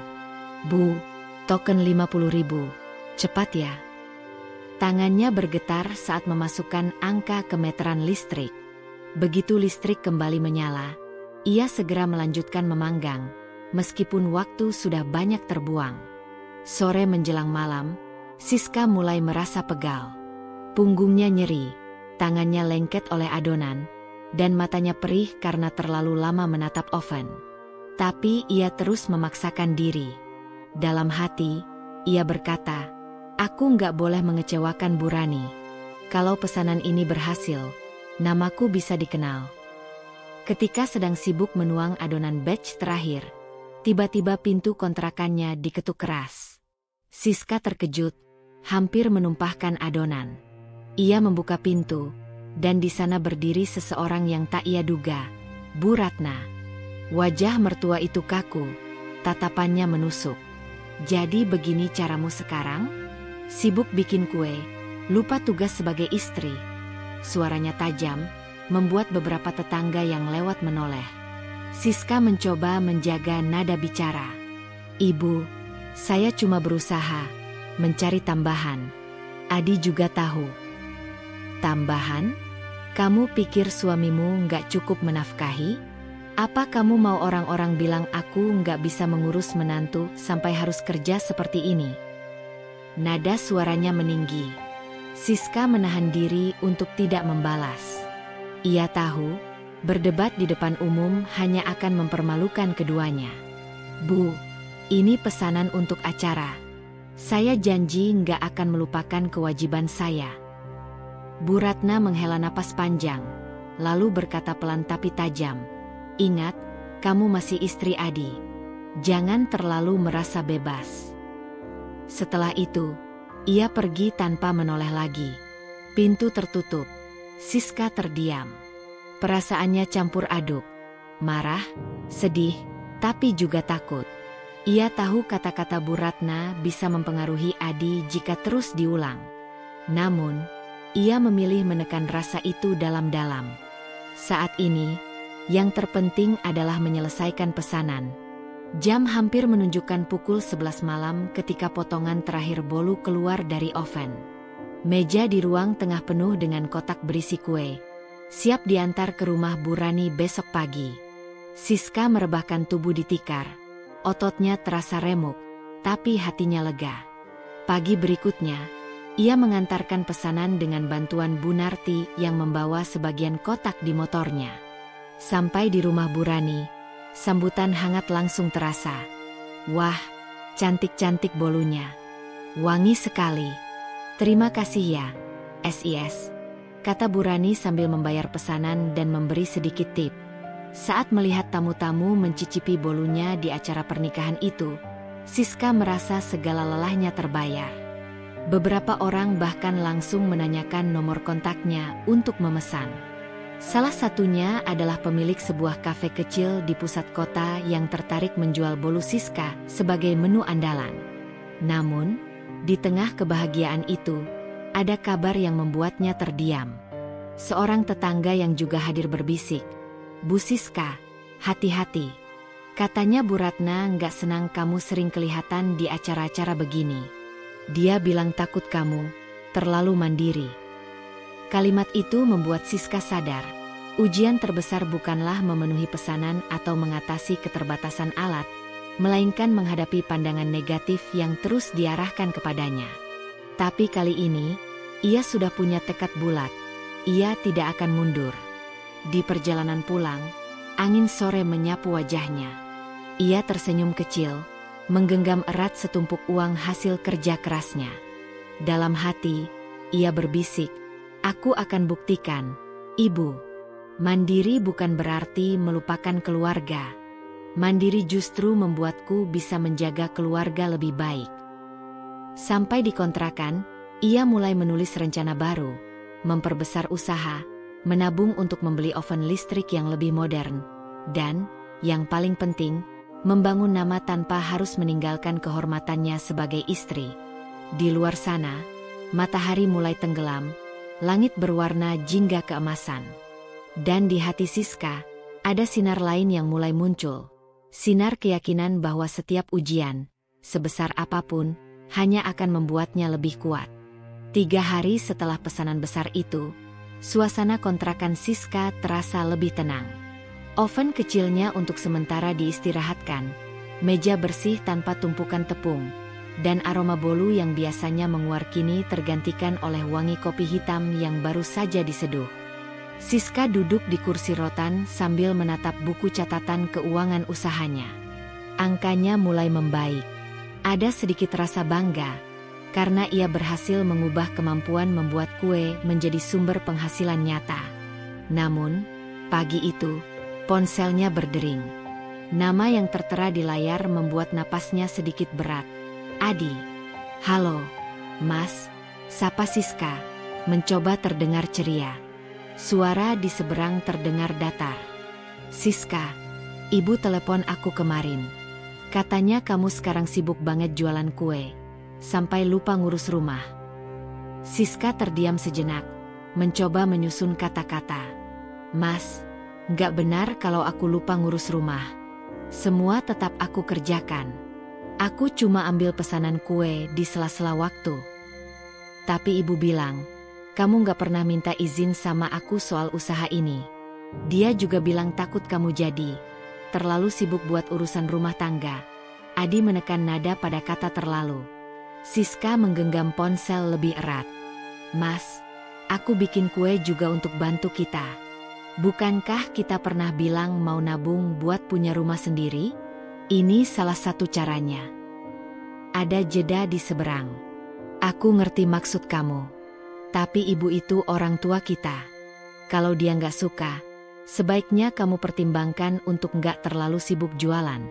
"Bu, token 50.000. Cepat ya." Tangannya bergetar saat memasukkan angka ke meteran listrik. Begitu listrik kembali menyala, ia segera melanjutkan memanggang, meskipun waktu sudah banyak terbuang. Sore menjelang malam, Siska mulai merasa pegal. Punggungnya nyeri. Tangannya lengket oleh adonan, dan matanya perih karena terlalu lama menatap oven. Tapi ia terus memaksakan diri. Dalam hati, ia berkata, "Aku nggak boleh mengecewakan Bu Rani. Kalau pesanan ini berhasil, namaku bisa dikenal." Ketika sedang sibuk menuang adonan batch terakhir, tiba-tiba pintu kontrakannya diketuk keras. Siska terkejut, hampir menumpahkan adonan. Ia membuka pintu, dan di sana berdiri seseorang yang tak ia duga, Bu Ratna. Wajah mertua itu kaku, tatapannya menusuk. "Jadi begini caramu sekarang? Sibuk bikin kue, lupa tugas sebagai istri." Suaranya tajam, membuat beberapa tetangga yang lewat menoleh. Siska mencoba menjaga nada bicara. "Ibu, saya cuma berusaha mencari tambahan. Adi juga tahu." "Tambahan? Kamu pikir suamimu nggak cukup menafkahi? Apa kamu mau orang-orang bilang aku nggak bisa mengurus menantu sampai harus kerja seperti ini?" Nada suaranya meninggi. Siska menahan diri untuk tidak membalas. Ia tahu, berdebat di depan umum hanya akan mempermalukan keduanya. "Bu, ini pesanan untuk acara. Saya janji nggak akan melupakan kewajiban saya." Bu Ratna menghela napas panjang, lalu berkata pelan tapi tajam, "Ingat, kamu masih istri Adi. Jangan terlalu merasa bebas." Setelah itu, ia pergi tanpa menoleh lagi. Pintu tertutup. Siska terdiam. Perasaannya campur aduk. Marah, sedih, tapi juga takut. Ia tahu kata-kata Bu Ratna bisa mempengaruhi Adi jika terus diulang. Namun, ia memilih menekan rasa itu dalam-dalam. Saat ini, yang terpenting adalah menyelesaikan pesanan. Jam hampir menunjukkan pukul 11 malam ketika potongan terakhir bolu keluar dari oven. Meja di ruang tengah penuh dengan kotak berisi kue, siap diantar ke rumah Bu Rani besok pagi. Siska merebahkan tubuh di tikar. Ototnya terasa remuk, tapi hatinya lega. Pagi berikutnya, ia mengantarkan pesanan dengan bantuan Bu Narti yang membawa sebagian kotak di motornya. Sampai di rumah Bu Rani, sambutan hangat langsung terasa. "Wah, cantik-cantik bolunya. Wangi sekali. Terima kasih ya, SIS," kata Bu Rani sambil membayar pesanan dan memberi sedikit tip. Saat melihat tamu-tamu mencicipi bolunya di acara pernikahan itu, Siska merasa segala lelahnya terbayar. Beberapa orang bahkan langsung menanyakan nomor kontaknya untuk memesan. Salah satunya adalah pemilik sebuah kafe kecil di pusat kota yang tertarik menjual bolu Siska sebagai menu andalan. Namun, di tengah kebahagiaan itu, ada kabar yang membuatnya terdiam. Seorang tetangga yang juga hadir berbisik, "Bu Siska, hati-hati. Katanya Bu Ratna nggak senang kamu sering kelihatan di acara-acara begini. Dia bilang takut kamu terlalu mandiri." Kalimat itu membuat Siska sadar, ujian terbesar bukanlah memenuhi pesanan atau mengatasi keterbatasan alat, melainkan menghadapi pandangan negatif yang terus diarahkan kepadanya. Tapi kali ini, ia sudah punya tekad bulat. ia tidak akan mundur. Di perjalanan pulang, angin sore menyapu wajahnya. Ia tersenyum kecil, menggenggam erat setumpuk uang hasil kerja kerasnya. Dalam hati, ia berbisik, "Aku akan buktikan, Ibu. Mandiri bukan berarti melupakan keluarga. Mandiri justru membuatku bisa menjaga keluarga lebih baik." Sampai di kontrakan, ia mulai menulis rencana baru, memperbesar usaha, menabung untuk membeli oven listrik yang lebih modern, dan, yang paling penting, membangun nama tanpa harus meninggalkan kehormatannya sebagai istri. Di luar sana, matahari mulai tenggelam, langit berwarna jingga keemasan. Dan di hati Siska, ada sinar lain yang mulai muncul. Sinar keyakinan bahwa setiap ujian, sebesar apapun, hanya akan membuatnya lebih kuat. 3 hari setelah pesanan besar itu, suasana kontrakan Siska terasa lebih tenang. Oven kecilnya untuk sementara diistirahatkan, meja bersih tanpa tumpukan tepung, dan aroma bolu yang biasanya menguar kini tergantikan oleh wangi kopi hitam yang baru saja diseduh. Siska duduk di kursi rotan sambil menatap buku catatan keuangan usahanya. Angkanya mulai membaik. Ada sedikit rasa bangga, karena ia berhasil mengubah kemampuan membuat kue menjadi sumber penghasilan nyata. Namun, pagi itu, ponselnya berdering. Nama yang tertera di layar membuat napasnya sedikit berat. "Adi." "Halo, Mas," sapa Siska, mencoba terdengar ceria. Suara di seberang terdengar datar. "Siska, Ibu telepon aku kemarin. Katanya kamu sekarang sibuk banget jualan kue, sampai lupa ngurus rumah." Siska terdiam sejenak, mencoba menyusun kata-kata. "Mas, nggak benar kalau aku lupa ngurus rumah. Semua tetap aku kerjakan. Aku cuma ambil pesanan kue di sela-sela waktu." "Tapi Ibu bilang, kamu nggak pernah minta izin sama aku soal usaha ini. Dia juga bilang takut kamu jadi terlalu sibuk buat urusan rumah tangga." Adi menekan nada pada kata terlalu. Siska menggenggam ponsel lebih erat. "Mas, aku bikin kue juga untuk bantu kita. Bukankah kita pernah bilang mau nabung buat punya rumah sendiri? Ini salah satu caranya." Ada jeda di seberang. "Aku ngerti maksud kamu. Tapi Ibu itu orang tua kita. Kalau dia nggak suka, sebaiknya kamu pertimbangkan untuk nggak terlalu sibuk jualan."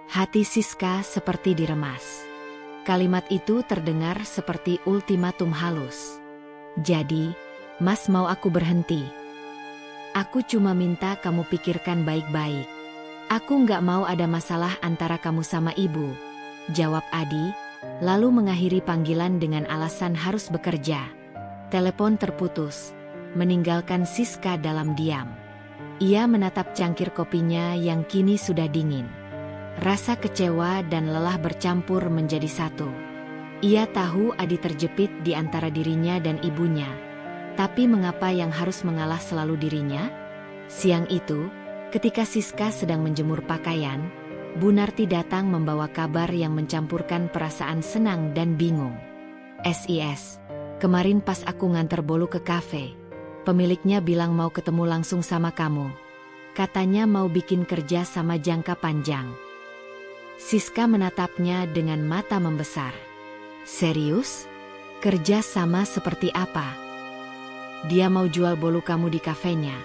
Hati Siska seperti diremas. Kalimat itu terdengar seperti ultimatum halus. "Jadi, Mas mau aku berhenti?" "Aku cuma minta kamu pikirkan baik-baik. Aku nggak mau ada masalah antara kamu sama Ibu," jawab Adi, lalu mengakhiri panggilan dengan alasan harus bekerja. Telepon terputus, meninggalkan Siska dalam diam. Ia menatap cangkir kopinya yang kini sudah dingin. Rasa kecewa dan lelah bercampur menjadi satu. Ia tahu Adi terjepit di antara dirinya dan ibunya. Tapi mengapa yang harus mengalah selalu dirinya? Siang itu, ketika Siska sedang menjemur pakaian, Bu Narti datang membawa kabar yang mencampurkan perasaan senang dan bingung. "SIS. Kemarin pas aku nganter bolu ke kafe, pemiliknya bilang mau ketemu langsung sama kamu. Katanya mau bikin kerja sama jangka panjang." Siska menatapnya dengan mata membesar. "Serius? Kerja sama seperti apa?" "Dia mau jual bolu kamu di kafenya,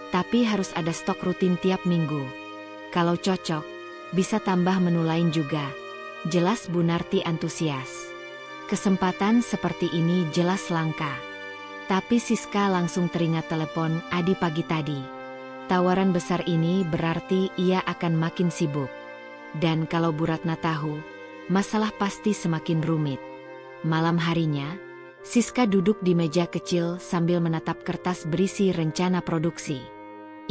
tapi harus ada stok rutin tiap minggu. Kalau cocok, bisa tambah menu lain juga," jelas Bu Narti antusias. Kesempatan seperti ini jelas langka. Tapi Siska langsung teringat telepon Adi pagi tadi. Tawaran besar ini berarti ia akan makin sibuk. Dan kalau Bu Ratna tahu, masalah pasti semakin rumit. Malam harinya, Siska duduk di meja kecil sambil menatap kertas berisi rencana produksi.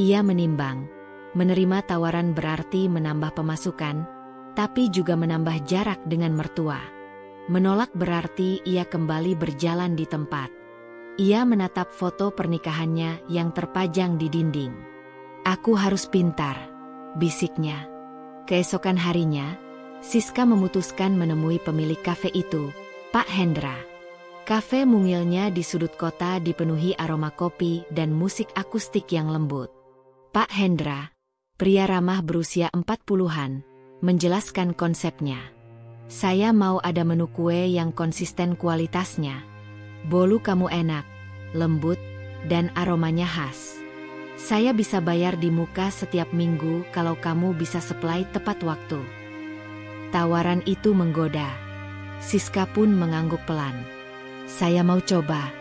Ia menimbang, menerima tawaran berarti menambah pemasukan, tapi juga menambah jarak dengan mertua. Menolak berarti ia kembali berjalan di tempat. Ia menatap foto pernikahannya yang terpajang di dinding. "Aku harus pintar," bisiknya. Keesokan harinya, Siska memutuskan menemui pemilik kafe itu, Pak Hendra. Kafe mungilnya di sudut kota dipenuhi aroma kopi dan musik akustik yang lembut. Pak Hendra, pria ramah berusia 40-an, menjelaskan konsepnya. Saya mau ada menu kue yang konsisten kualitasnya. Bolu kamu enak, lembut, dan aromanya khas. Saya bisa bayar di muka setiap minggu kalau kamu bisa supply tepat waktu. Tawaran itu menggoda. Siska pun mengangguk pelan. Saya mau coba,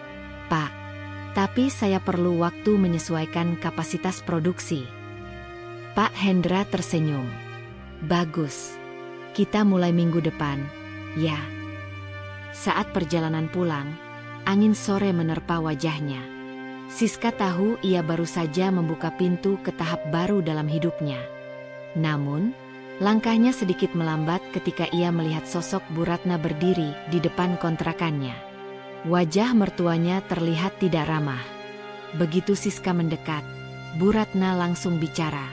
Pak. Tapi saya perlu waktu menyesuaikan kapasitas produksi. Pak Hendra tersenyum. Bagus. Kita mulai minggu depan, ya. Saat perjalanan pulang, angin sore menerpa wajahnya. Siska tahu ia baru saja membuka pintu ke tahap baru dalam hidupnya. Namun, langkahnya sedikit melambat ketika ia melihat sosok Bu Ratna berdiri di depan kontrakannya. Wajah mertuanya terlihat tidak ramah. Begitu Siska mendekat, Bu Ratna langsung bicara.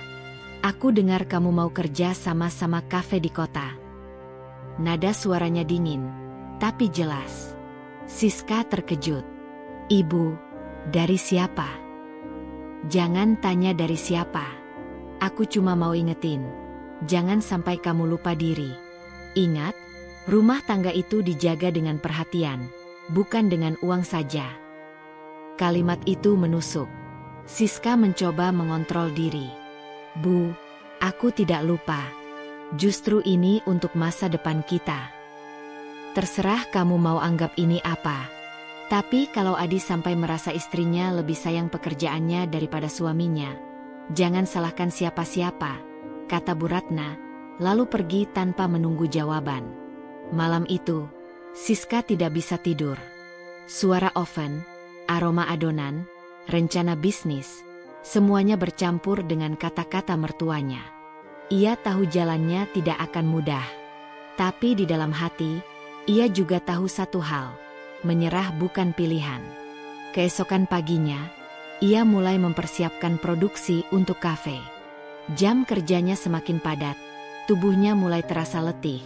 Aku dengar kamu mau kerja sama-sama kafe di kota. Nada suaranya dingin, tapi jelas. Siska terkejut. Ibu, dari siapa? Jangan tanya dari siapa. Aku cuma mau ingetin. Jangan sampai kamu lupa diri. Ingat, rumah tangga itu dijaga dengan perhatian. Bukan dengan uang saja. Kalimat itu menusuk. Siska mencoba mengontrol diri. Bu, aku tidak lupa. Justru ini untuk masa depan kita. Terserah kamu mau anggap ini apa. Tapi kalau Adi sampai merasa istrinya lebih sayang pekerjaannya daripada suaminya, jangan salahkan siapa-siapa, kata Bu Ratna, lalu pergi tanpa menunggu jawaban. Malam itu, Siska tidak bisa tidur. Suara oven, aroma adonan, rencana bisnis, semuanya bercampur dengan kata-kata mertuanya. Ia tahu jalannya tidak akan mudah. Tapi di dalam hati, ia juga tahu satu hal, menyerah bukan pilihan. Keesokan paginya, ia mulai mempersiapkan produksi untuk kafe. Jam kerjanya semakin padat, tubuhnya mulai terasa letih.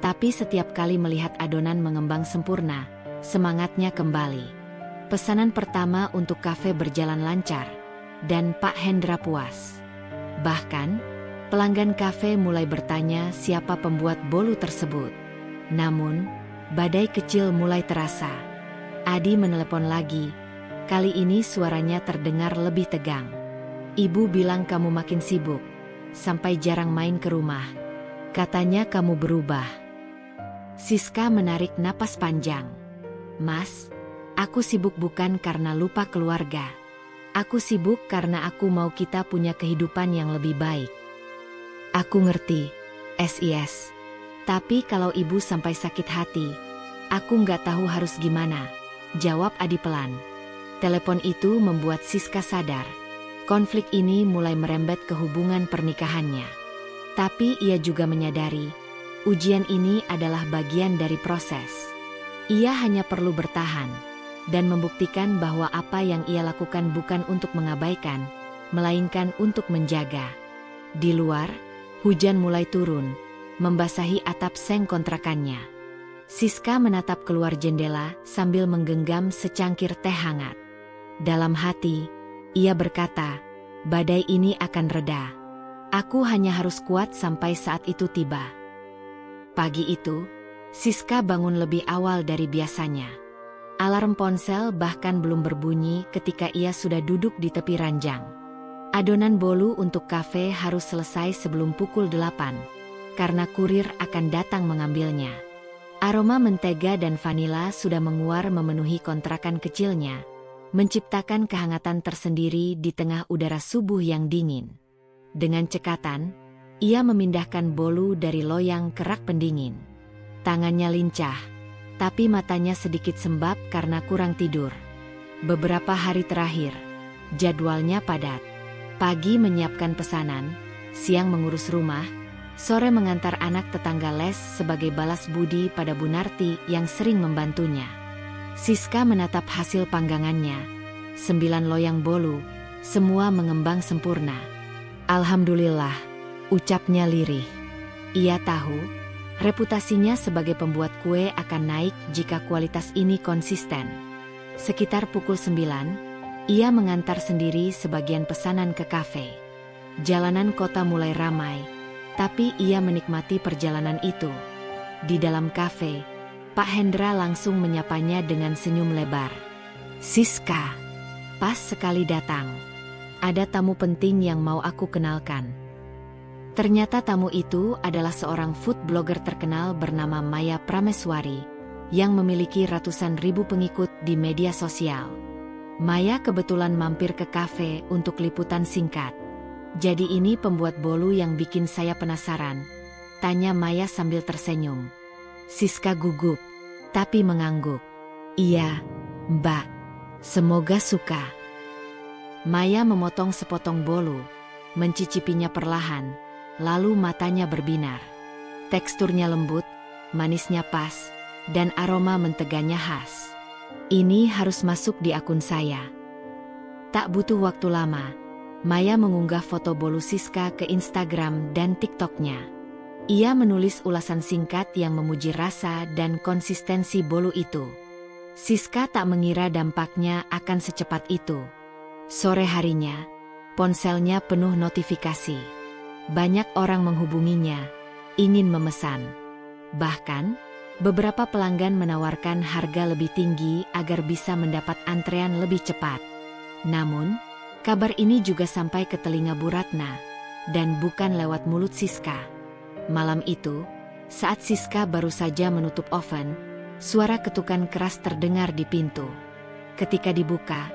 Tapi setiap kali melihat adonan mengembang sempurna, semangatnya kembali. Pesanan pertama untuk kafe berjalan lancar, dan Pak Hendra puas. Bahkan, pelanggan kafe mulai bertanya siapa pembuat bolu tersebut. Namun, badai kecil mulai terasa. Adi menelepon lagi. Kali ini suaranya terdengar lebih tegang. Ibu bilang kamu makin sibuk, sampai jarang main ke rumah. Katanya kamu berubah. Siska menarik napas panjang. Mas, aku sibuk bukan karena lupa keluarga. Aku sibuk karena aku mau kita punya kehidupan yang lebih baik. Aku ngerti, SIS. Tapi kalau ibu sampai sakit hati, aku nggak tahu harus gimana, jawab Adi pelan. Telepon itu membuat Siska sadar. Konflik ini mulai merembet ke hubungan pernikahannya. Tapi ia juga menyadari, ujian ini adalah bagian dari proses. Ia hanya perlu bertahan, dan membuktikan bahwa apa yang ia lakukan bukan untuk mengabaikan, melainkan untuk menjaga. Di luar, hujan mulai turun, membasahi atap seng kontrakannya. Siska menatap keluar jendela sambil menggenggam secangkir teh hangat. Dalam hati, ia berkata, badai ini akan reda. Aku hanya harus kuat sampai saat itu tiba. Pagi itu, Siska bangun lebih awal dari biasanya. Alarm ponsel bahkan belum berbunyi ketika ia sudah duduk di tepi ranjang. Adonan bolu untuk kafe harus selesai sebelum pukul 8, karena kurir akan datang mengambilnya. Aroma mentega dan vanila sudah menguar memenuhi kontrakan kecilnya, menciptakan kehangatan tersendiri di tengah udara subuh yang dingin. Dengan cekatan, ia memindahkan bolu dari loyang ke rak pendingin. Tangannya lincah, tapi matanya sedikit sembab karena kurang tidur. Beberapa hari terakhir, jadwalnya padat. Pagi menyiapkan pesanan, siang mengurus rumah, sore mengantar anak tetangga les sebagai balas budi pada Bu Narti yang sering membantunya. Siska menatap hasil panggangannya, 9 loyang bolu, semua mengembang sempurna. Alhamdulillah, ucapnya lirih. Ia tahu, Reputasinya sebagai pembuat kue akan naik jika kualitas ini konsisten. Sekitar pukul 9, ia mengantar sendiri sebagian pesanan ke kafe. Jalanan kota mulai ramai, tapi ia menikmati perjalanan itu. Di dalam kafe, Pak Hendra langsung menyapanya dengan senyum lebar. "Siska, pas sekali datang. Ada tamu penting yang mau aku kenalkan." Ternyata tamu itu adalah seorang food blogger terkenal bernama Maya Prameswari, yang memiliki ratusan ribu pengikut di media sosial. Maya kebetulan mampir ke kafe untuk liputan singkat. "Jadi ini pembuat bolu yang bikin saya penasaran?" tanya Maya sambil tersenyum. Siska gugup, tapi mengangguk. "Iya, Mbak. Semoga suka." Maya memotong sepotong bolu, mencicipinya perlahan, lalu matanya berbinar. Teksturnya lembut, manisnya pas, dan aroma menteganya khas. "Ini harus masuk di akun saya." Tak butuh waktu lama, Maya mengunggah foto bolu Siska ke Instagram dan TikTok-nya. Ia menulis ulasan singkat yang memuji rasa dan konsistensi bolu itu. Siska tak mengira dampaknya akan secepat itu. Sore harinya, ponselnya penuh notifikasi. Banyak orang menghubunginya, ingin memesan. Bahkan, beberapa pelanggan menawarkan harga lebih tinggi agar bisa mendapat antrean lebih cepat. Namun, kabar ini juga sampai ke telinga Bu Ratna, dan bukan lewat mulut Siska. Malam itu, saat Siska baru saja menutup oven, suara ketukan keras terdengar di pintu. Ketika dibuka,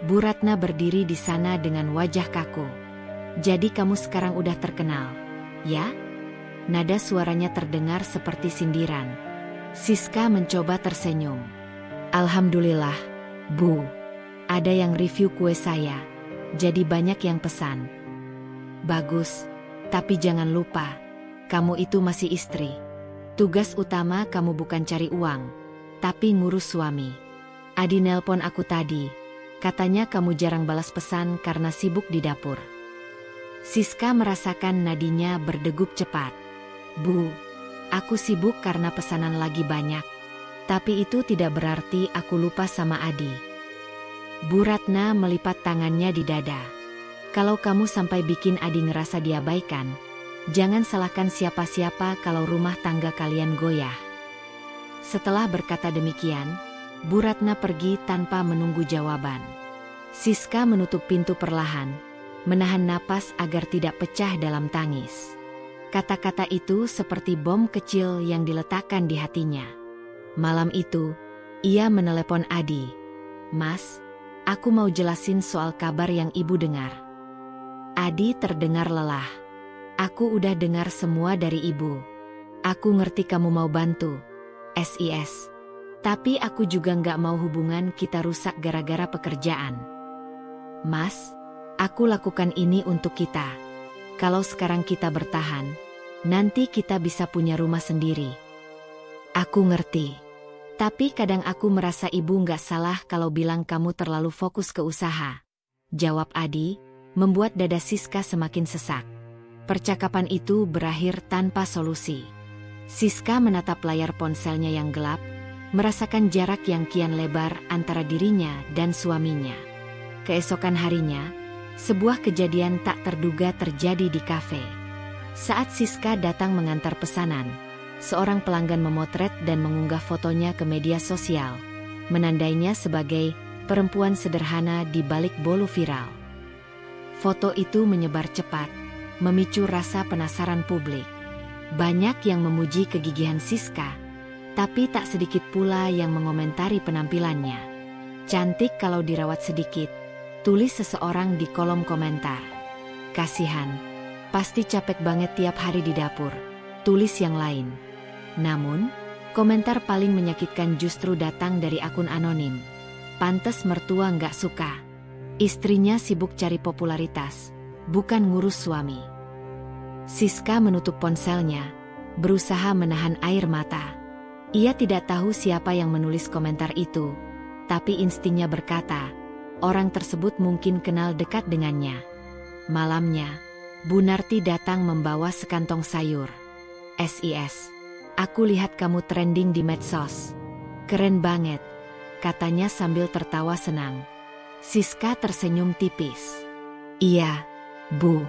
Bu Ratna berdiri di sana dengan wajah kaku. "Jadi kamu sekarang udah terkenal, ya?" Nada suaranya terdengar seperti sindiran. Siska mencoba tersenyum. "Alhamdulillah, Bu. Ada yang review kue saya, jadi banyak yang pesan." "Bagus, tapi jangan lupa, kamu itu masih istri. Tugas utama kamu bukan cari uang, tapi ngurus suami. Adi nelpon aku tadi, katanya kamu jarang balas pesan karena sibuk di dapur." Siska merasakan nadinya berdegup cepat. "Bu, aku sibuk karena pesanan lagi banyak. Tapi itu tidak berarti aku lupa sama Adi." Bu Ratna melipat tangannya di dada. "Kalau kamu sampai bikin Adi ngerasa diabaikan, jangan salahkan siapa-siapa kalau rumah tangga kalian goyah." Setelah berkata demikian, Bu Ratna pergi tanpa menunggu jawaban. Siska menutup pintu perlahan, menahan napas agar tidak pecah dalam tangis. Kata-kata itu seperti bom kecil yang diletakkan di hatinya. Malam itu, ia menelepon Adi. "Mas, aku mau jelasin soal kabar yang ibu dengar." Adi terdengar lelah. "Aku udah dengar semua dari ibu. Aku ngerti kamu mau bantu. SIS. Tapi aku juga nggak mau hubungan kita rusak gara-gara pekerjaan. Mas, aku lakukan ini untuk kita. Kalau sekarang kita bertahan, nanti kita bisa punya rumah sendiri." "Aku ngerti. Tapi kadang aku merasa ibu nggak salah kalau bilang kamu terlalu fokus ke usaha," jawab Adi, membuat dada Siska semakin sesak. Percakapan itu berakhir tanpa solusi. Siska menatap layar ponselnya yang gelap, merasakan jarak yang kian lebar antara dirinya dan suaminya. Keesokan harinya, sebuah kejadian tak terduga terjadi di kafe. Saat Siska datang mengantar pesanan, seorang pelanggan memotret dan mengunggah fotonya ke media sosial, menandainya sebagai perempuan sederhana di balik bolu viral. Foto itu menyebar cepat, memicu rasa penasaran publik. Banyak yang memuji kegigihan Siska, tapi tak sedikit pula yang mengomentari penampilannya. "Cantik kalau dirawat sedikit," tulis seseorang di kolom komentar. "Kasihan, pasti capek banget tiap hari di dapur," tulis yang lain. Namun, komentar paling menyakitkan justru datang dari akun anonim. "Pantes mertua nggak suka. Istrinya sibuk cari popularitas, bukan ngurus suami." Siska menutup ponselnya, berusaha menahan air mata. Ia tidak tahu siapa yang menulis komentar itu, tapi instingnya berkata, orang tersebut mungkin kenal dekat dengannya. Malamnya, Bu Narti datang membawa sekantong sayur. SIS. Aku lihat kamu trending di medsos. Keren banget, katanya sambil tertawa senang. Siska tersenyum tipis. Iya, Bu.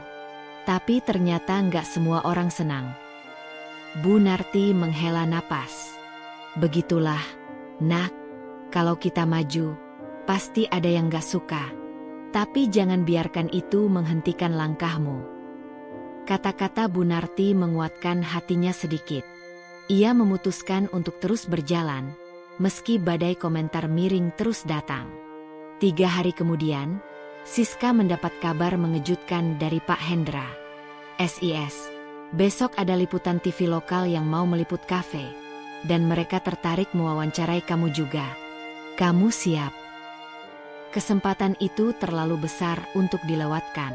Tapi ternyata nggak semua orang senang. Bu Narti menghela napas. Begitulah, Nak. Kalau kita maju, pasti ada yang nggak suka. Tapi jangan biarkan itu menghentikan langkahmu. Kata-kata Bu Narti menguatkan hatinya sedikit. Ia memutuskan untuk terus berjalan, meski badai komentar miring terus datang. 3 hari kemudian, Siska mendapat kabar mengejutkan dari Pak Hendra. SIS, besok ada liputan TV lokal yang mau meliput kafe. Dan mereka tertarik mewawancarai kamu juga. Kamu siap? Kesempatan itu terlalu besar untuk dilewatkan.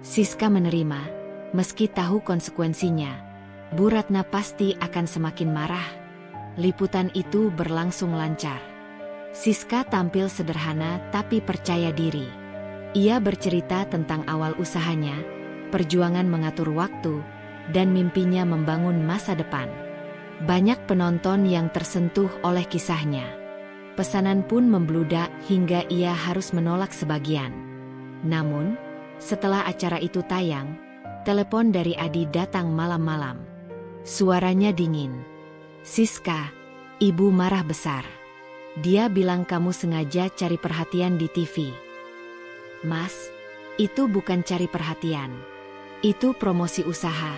Siska menerima, meski tahu konsekuensinya. Bu Ratna pasti akan semakin marah. Liputan itu berlangsung lancar. Siska tampil sederhana tapi percaya diri. Ia bercerita tentang awal usahanya, perjuangan mengatur waktu, dan mimpinya membangun masa depan. Banyak penonton yang tersentuh oleh kisahnya. Pesanan pun membludak hingga ia harus menolak sebagian. Namun, setelah acara itu tayang, telepon dari Adi datang malam-malam. Suaranya dingin. Siska, ibu marah besar. Dia bilang kamu sengaja cari perhatian di TV. Mas, itu bukan cari perhatian. Itu promosi usaha,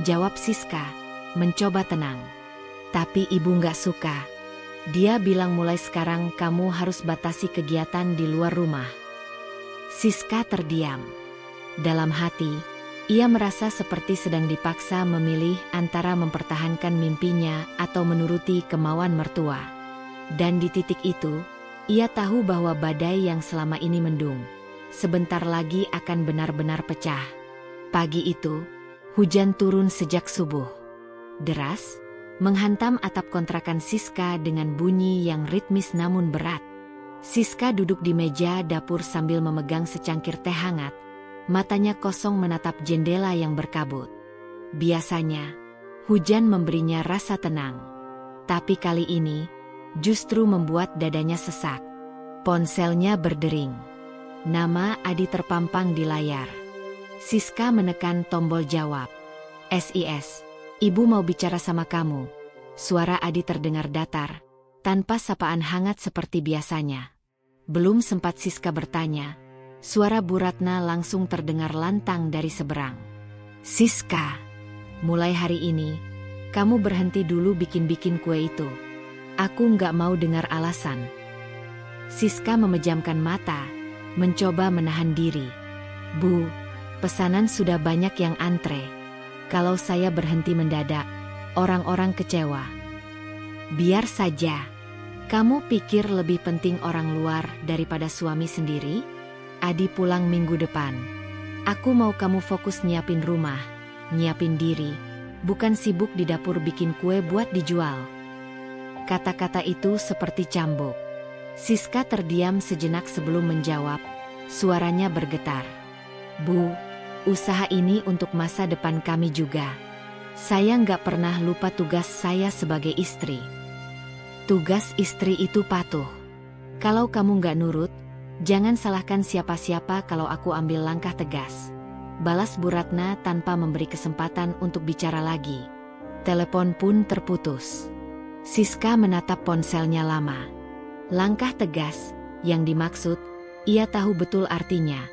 jawab Siska, mencoba tenang. Tapi ibu nggak suka. Dia bilang mulai sekarang kamu harus batasi kegiatan di luar rumah. Siska terdiam. Dalam hati, ia merasa seperti sedang dipaksa memilih antara mempertahankan mimpinya atau menuruti kemauan mertua. Dan di titik itu, ia tahu bahwa badai yang selama ini mendung, sebentar lagi akan benar-benar pecah. Pagi itu, hujan turun sejak subuh. Deras, menghantam atap kontrakan Siska dengan bunyi yang ritmis namun berat. Siska duduk di meja dapur sambil memegang secangkir teh hangat. Matanya kosong menatap jendela yang berkabut. Biasanya, hujan memberinya rasa tenang. Tapi kali ini, justru membuat dadanya sesak. Ponselnya berdering. Nama Adi terpampang di layar. Siska menekan tombol jawab. SIS, ibu mau bicara sama kamu. Suara Adi terdengar datar, tanpa sapaan hangat seperti biasanya. Belum sempat Siska bertanya, suara Bu Ratna langsung terdengar lantang dari seberang. Siska, mulai hari ini, kamu berhenti dulu bikin-bikin kue itu. Aku nggak mau dengar alasan. Siska memejamkan mata, mencoba menahan diri. Bu, pesanan sudah banyak yang antre. Kalau saya berhenti mendadak, orang-orang kecewa. Biar saja. Kamu pikir lebih penting orang luar daripada suami sendiri? Adi pulang minggu depan. Aku mau kamu fokus nyiapin rumah, nyiapin diri, bukan sibuk di dapur bikin kue buat dijual. Kata-kata itu seperti cambuk. Siska terdiam sejenak sebelum menjawab, suaranya bergetar. Bu, usaha ini untuk masa depan kami juga. Saya nggak pernah lupa tugas saya sebagai istri. Tugas istri itu patuh. Kalau kamu nggak nurut, jangan salahkan siapa-siapa kalau aku ambil langkah tegas. Balas Bu Ratna tanpa memberi kesempatan untuk bicara lagi. Telepon pun terputus. Siska menatap ponselnya lama. Langkah tegas, yang dimaksud, ia tahu betul artinya.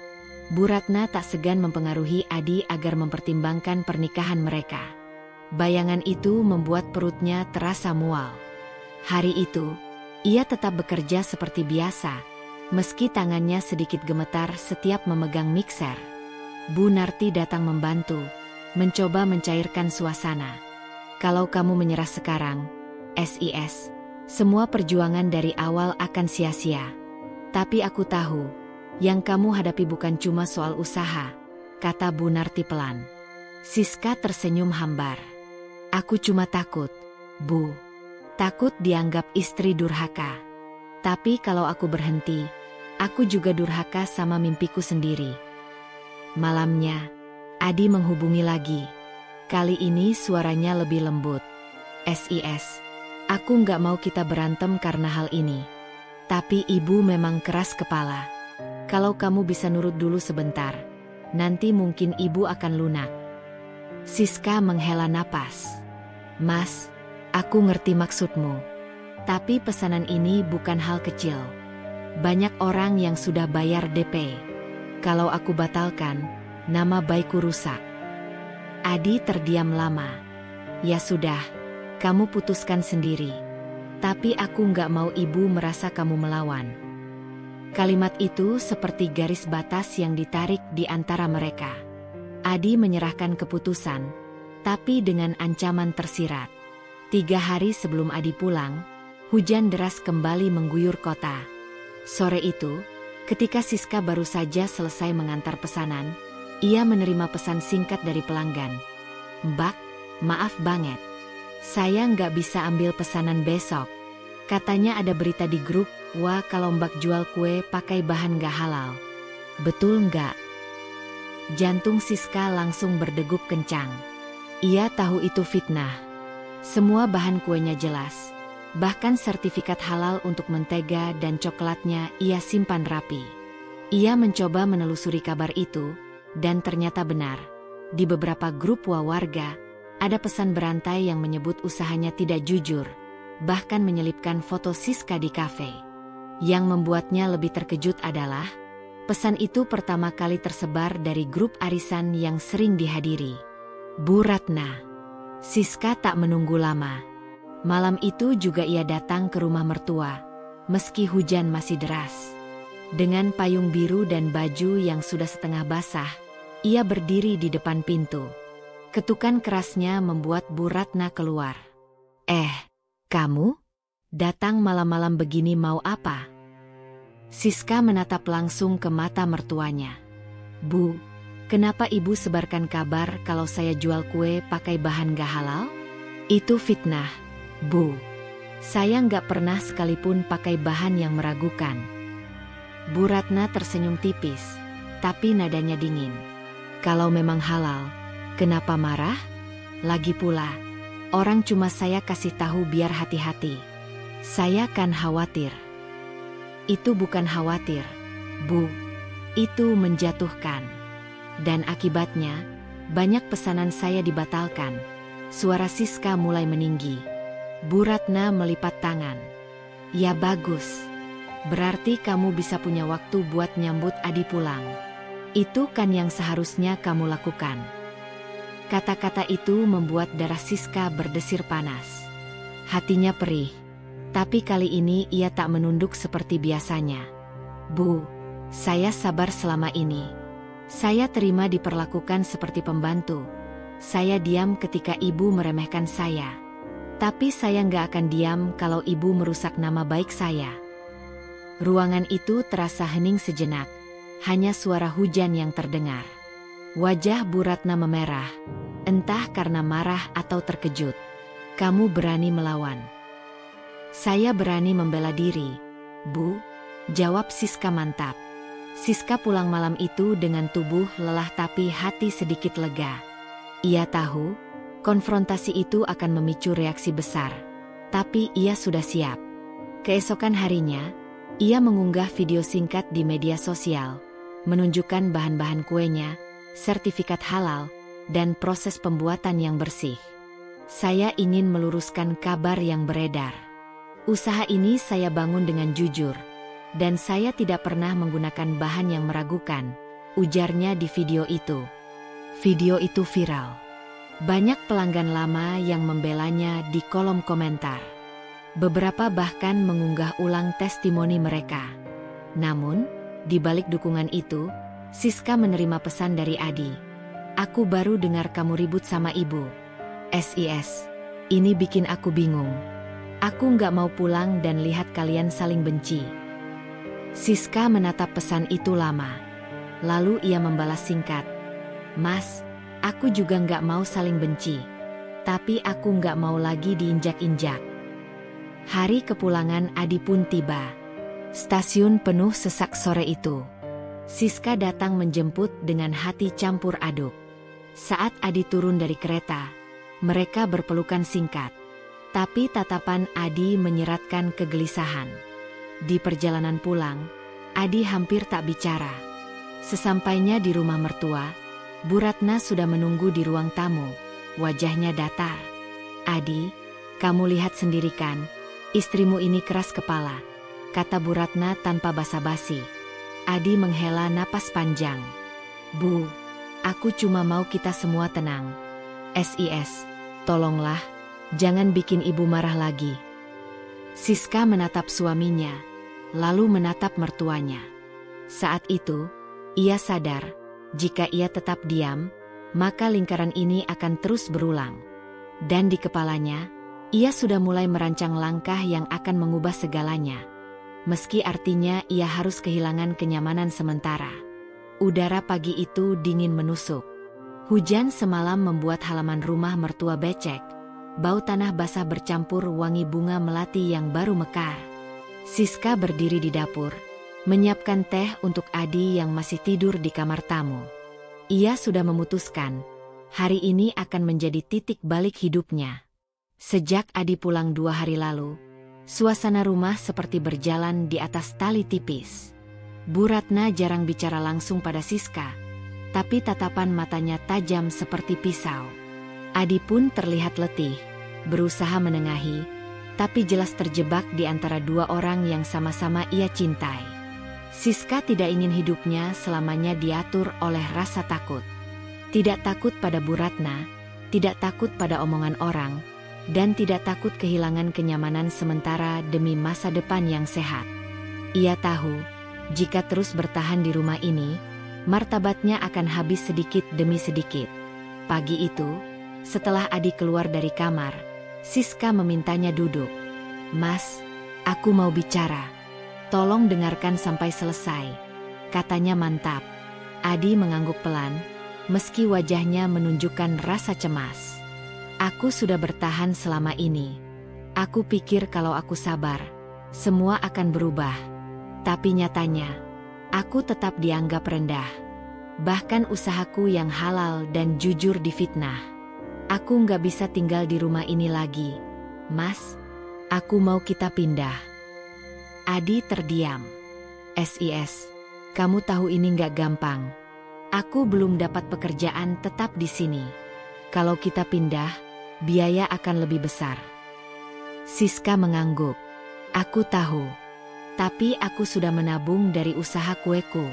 Bu Ratna tak segan mempengaruhi Adi agar mempertimbangkan pernikahan mereka. Bayangan itu membuat perutnya terasa mual. Hari itu, ia tetap bekerja seperti biasa, meski tangannya sedikit gemetar setiap memegang mixer. Bu Narti datang membantu, mencoba mencairkan suasana. Kalau kamu menyerah sekarang, SIS, semua perjuangan dari awal akan sia-sia. Tapi aku tahu, yang kamu hadapi bukan cuma soal usaha, kata Bu Narti pelan. Siska tersenyum hambar. Aku cuma takut, Bu. Takut dianggap istri durhaka. Tapi kalau aku berhenti, aku juga durhaka sama mimpiku sendiri. Malamnya, Adi menghubungi lagi. Kali ini suaranya lebih lembut. SIS. Aku nggak mau kita berantem karena hal ini. Tapi ibu memang keras kepala. Kalau kamu bisa nurut dulu sebentar, nanti mungkin ibu akan lunak. Siska menghela napas. Mas, aku ngerti maksudmu. Tapi pesanan ini bukan hal kecil. Banyak orang yang sudah bayar DP. Kalau aku batalkan, nama baikku rusak. Adi terdiam lama. Ya sudah, kamu putuskan sendiri. Tapi aku nggak mau ibu merasa kamu melawan. Kalimat itu seperti garis batas yang ditarik di antara mereka. Adi menyerahkan keputusan, tapi dengan ancaman tersirat. 3 hari sebelum Adi pulang, hujan deras kembali mengguyur kota. Sore itu, ketika Siska baru saja selesai mengantar pesanan, ia menerima pesan singkat dari pelanggan. Mbak, maaf banget. Saya nggak bisa ambil pesanan besok. Katanya ada berita di grup, wah kalau Mbak jual kue pakai bahan nggak halal. Betul nggak? Jantung Siska langsung berdegup kencang. Ia tahu itu fitnah. Semua bahan kuenya jelas. Bahkan sertifikat halal untuk mentega dan coklatnya ia simpan rapi. Ia mencoba menelusuri kabar itu, dan ternyata benar. Di beberapa grup warga, ada pesan berantai yang menyebut usahanya tidak jujur, bahkan menyelipkan foto Siska di kafe. Yang membuatnya lebih terkejut adalah, pesan itu pertama kali tersebar dari grup arisan yang sering dihadiri. Bu Ratna. Siska tak menunggu lama. Malam itu juga ia datang ke rumah mertua, meski hujan masih deras. Dengan payung biru dan baju yang sudah setengah basah, ia berdiri di depan pintu. Ketukan kerasnya membuat Bu Ratna keluar. Kamu? Datang malam-malam begini mau apa? Siska menatap langsung ke mata mertuanya. Bu, kenapa ibu sebarkan kabar kalau saya jual kue pakai bahan gak halal? Itu fitnah. Bu, saya nggak pernah sekalipun pakai bahan yang meragukan. Bu Ratna tersenyum tipis, tapi nadanya dingin. Kalau memang halal, kenapa marah? Lagi pula, orang cuma saya kasih tahu biar hati-hati. Saya kan khawatir. Itu bukan khawatir, Bu. Itu menjatuhkan. Dan akibatnya, banyak pesanan saya dibatalkan. Suara Siska mulai meninggi. Bu Ratna melipat tangan. Ya bagus. Berarti kamu bisa punya waktu buat nyambut Adi pulang. Itu kan yang seharusnya kamu lakukan. Kata-kata itu membuat darah Siska berdesir panas. Hatinya perih. Tapi kali ini ia tak menunduk seperti biasanya. Bu, saya sabar selama ini. Saya terima diperlakukan seperti pembantu. Saya diam ketika ibu meremehkan saya. Tapi saya nggak akan diam kalau ibu merusak nama baik saya. Ruangan itu terasa hening sejenak. Hanya suara hujan yang terdengar. Wajah Bu Ratna memerah. Entah karena marah atau terkejut. Kamu berani melawan. Saya berani membela diri, Bu. Jawab Siska mantap. Siska pulang malam itu dengan tubuh lelah tapi hati sedikit lega. Ia tahu konfrontasi itu akan memicu reaksi besar, tapi ia sudah siap. Keesokan harinya, ia mengunggah video singkat di media sosial, menunjukkan bahan-bahan kuenya, sertifikat halal, dan proses pembuatan yang bersih. Saya ingin meluruskan kabar yang beredar. Usaha ini saya bangun dengan jujur, dan saya tidak pernah menggunakan bahan yang meragukan, ujarnya di video itu. Video itu viral. Banyak pelanggan lama yang membelanya di kolom komentar. Beberapa bahkan mengunggah ulang testimoni mereka. Namun, di balik dukungan itu, Siska menerima pesan dari Adi. Aku baru dengar kamu ribut sama ibu. SIS. Ini bikin aku bingung. Aku nggak mau pulang dan lihat kalian saling benci. Siska menatap pesan itu lama. Lalu ia membalas singkat. Mas, aku juga nggak mau saling benci. Tapi aku nggak mau lagi diinjak-injak. Hari kepulangan Adi pun tiba. Stasiun penuh sesak sore itu. Siska datang menjemput dengan hati campur aduk. Saat Adi turun dari kereta, mereka berpelukan singkat. Tapi tatapan Adi menyeratkan kegelisahan. Di perjalanan pulang, Adi hampir tak bicara. Sesampainya di rumah mertua, Bu Ratna sudah menunggu di ruang tamu. Wajahnya datar. "Adi, kamu lihat sendiri kan, istrimu ini keras kepala," kata Bu Ratna tanpa basa-basi. Adi menghela napas panjang. "Bu, aku cuma mau kita semua tenang. SIS, tolonglah, jangan bikin ibu marah lagi." Siska menatap suaminya, lalu menatap mertuanya. Saat itu, ia sadar, jika ia tetap diam, maka lingkaran ini akan terus berulang. Dan di kepalanya, ia sudah mulai merancang langkah yang akan mengubah segalanya. Meski artinya ia harus kehilangan kenyamanan sementara. Udara pagi itu dingin menusuk. Hujan semalam membuat halaman rumah mertua becek. Bau tanah basah bercampur wangi bunga melati yang baru mekar. Siska berdiri di dapur, menyiapkan teh untuk Adi yang masih tidur di kamar tamu. Ia sudah memutuskan, hari ini akan menjadi titik balik hidupnya. Sejak Adi pulang 2 hari lalu, suasana rumah seperti berjalan di atas tali tipis. Bu Ratna jarang bicara langsung pada Siska, tapi tatapan matanya tajam seperti pisau. Adi pun terlihat letih, berusaha menengahi, tapi jelas terjebak di antara 2 orang yang sama-sama ia cintai. Siska tidak ingin hidupnya selamanya diatur oleh rasa takut. Tidak takut pada Bu Ratna, tidak takut pada omongan orang, dan tidak takut kehilangan kenyamanan sementara demi masa depan yang sehat. Ia tahu, jika terus bertahan di rumah ini, martabatnya akan habis sedikit demi sedikit. Pagi itu, setelah Adi keluar dari kamar, Siska memintanya duduk. "Mas, aku mau bicara. Tolong dengarkan sampai selesai," katanya mantap. Adi mengangguk pelan, meski wajahnya menunjukkan rasa cemas. "Aku sudah bertahan selama ini. Aku pikir kalau aku sabar, semua akan berubah. Tapi nyatanya, aku tetap dianggap rendah. Bahkan usahaku yang halal dan jujur difitnah. Aku nggak bisa tinggal di rumah ini lagi. Mas, aku mau kita pindah." Adi terdiam. "SIS, kamu tahu ini nggak gampang. Aku belum dapat pekerjaan tetap di sini. Kalau kita pindah, biaya akan lebih besar." Siska mengangguk. "Aku tahu. Tapi aku sudah menabung dari usaha kueku.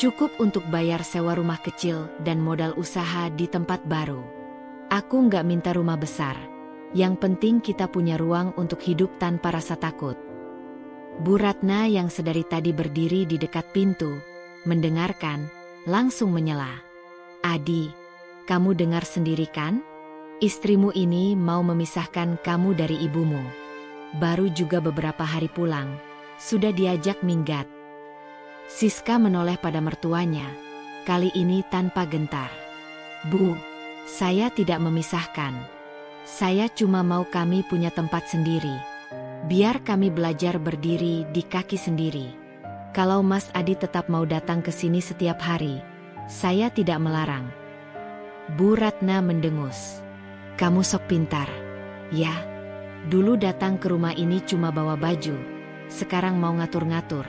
Cukup untuk bayar sewa rumah kecil dan modal usaha di tempat baru. Aku nggak minta rumah besar. Yang penting kita punya ruang untuk hidup tanpa rasa takut." Bu Ratna yang sedari tadi berdiri di dekat pintu, mendengarkan, langsung menyela. "Adi, kamu dengar sendiri kan? Istrimu ini mau memisahkan kamu dari ibumu. Baru juga beberapa hari pulang, sudah diajak minggat." Siska menoleh pada mertuanya, kali ini tanpa gentar. "Bu, saya tidak memisahkan. Saya cuma mau kami punya tempat sendiri. Biar kami belajar berdiri di kaki sendiri. Kalau Mas Adi tetap mau datang ke sini setiap hari, saya tidak melarang." Bu Ratna mendengus. "Kamu sok pintar. Ya, dulu datang ke rumah ini cuma bawa baju, sekarang mau ngatur-ngatur."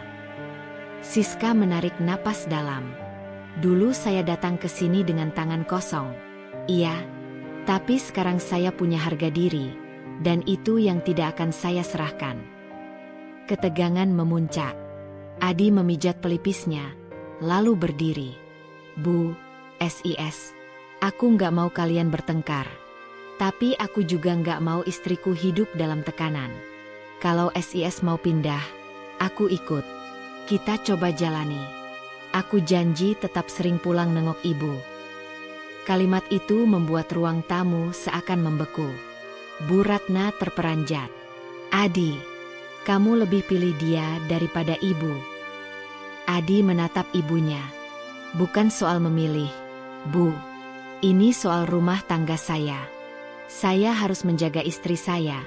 Siska menarik napas dalam. "Dulu saya datang ke sini dengan tangan kosong. Iya, tapi sekarang saya punya harga diri, dan itu yang tidak akan saya serahkan." Ketegangan memuncak. Adi memijat pelipisnya, lalu berdiri. "Bu, SIS, aku nggak mau kalian bertengkar. Tapi aku juga nggak mau istriku hidup dalam tekanan. Kalau SIS mau pindah, aku ikut. Kita coba jalani. Aku janji tetap sering pulang nengok ibu." Kalimat itu membuat ruang tamu seakan membeku. Bu Ratna terperanjat. "Adi, kamu lebih pilih dia daripada ibu." Adi menatap ibunya. "Bukan soal memilih, Bu. Ini soal rumah tangga saya. Saya harus menjaga istri saya,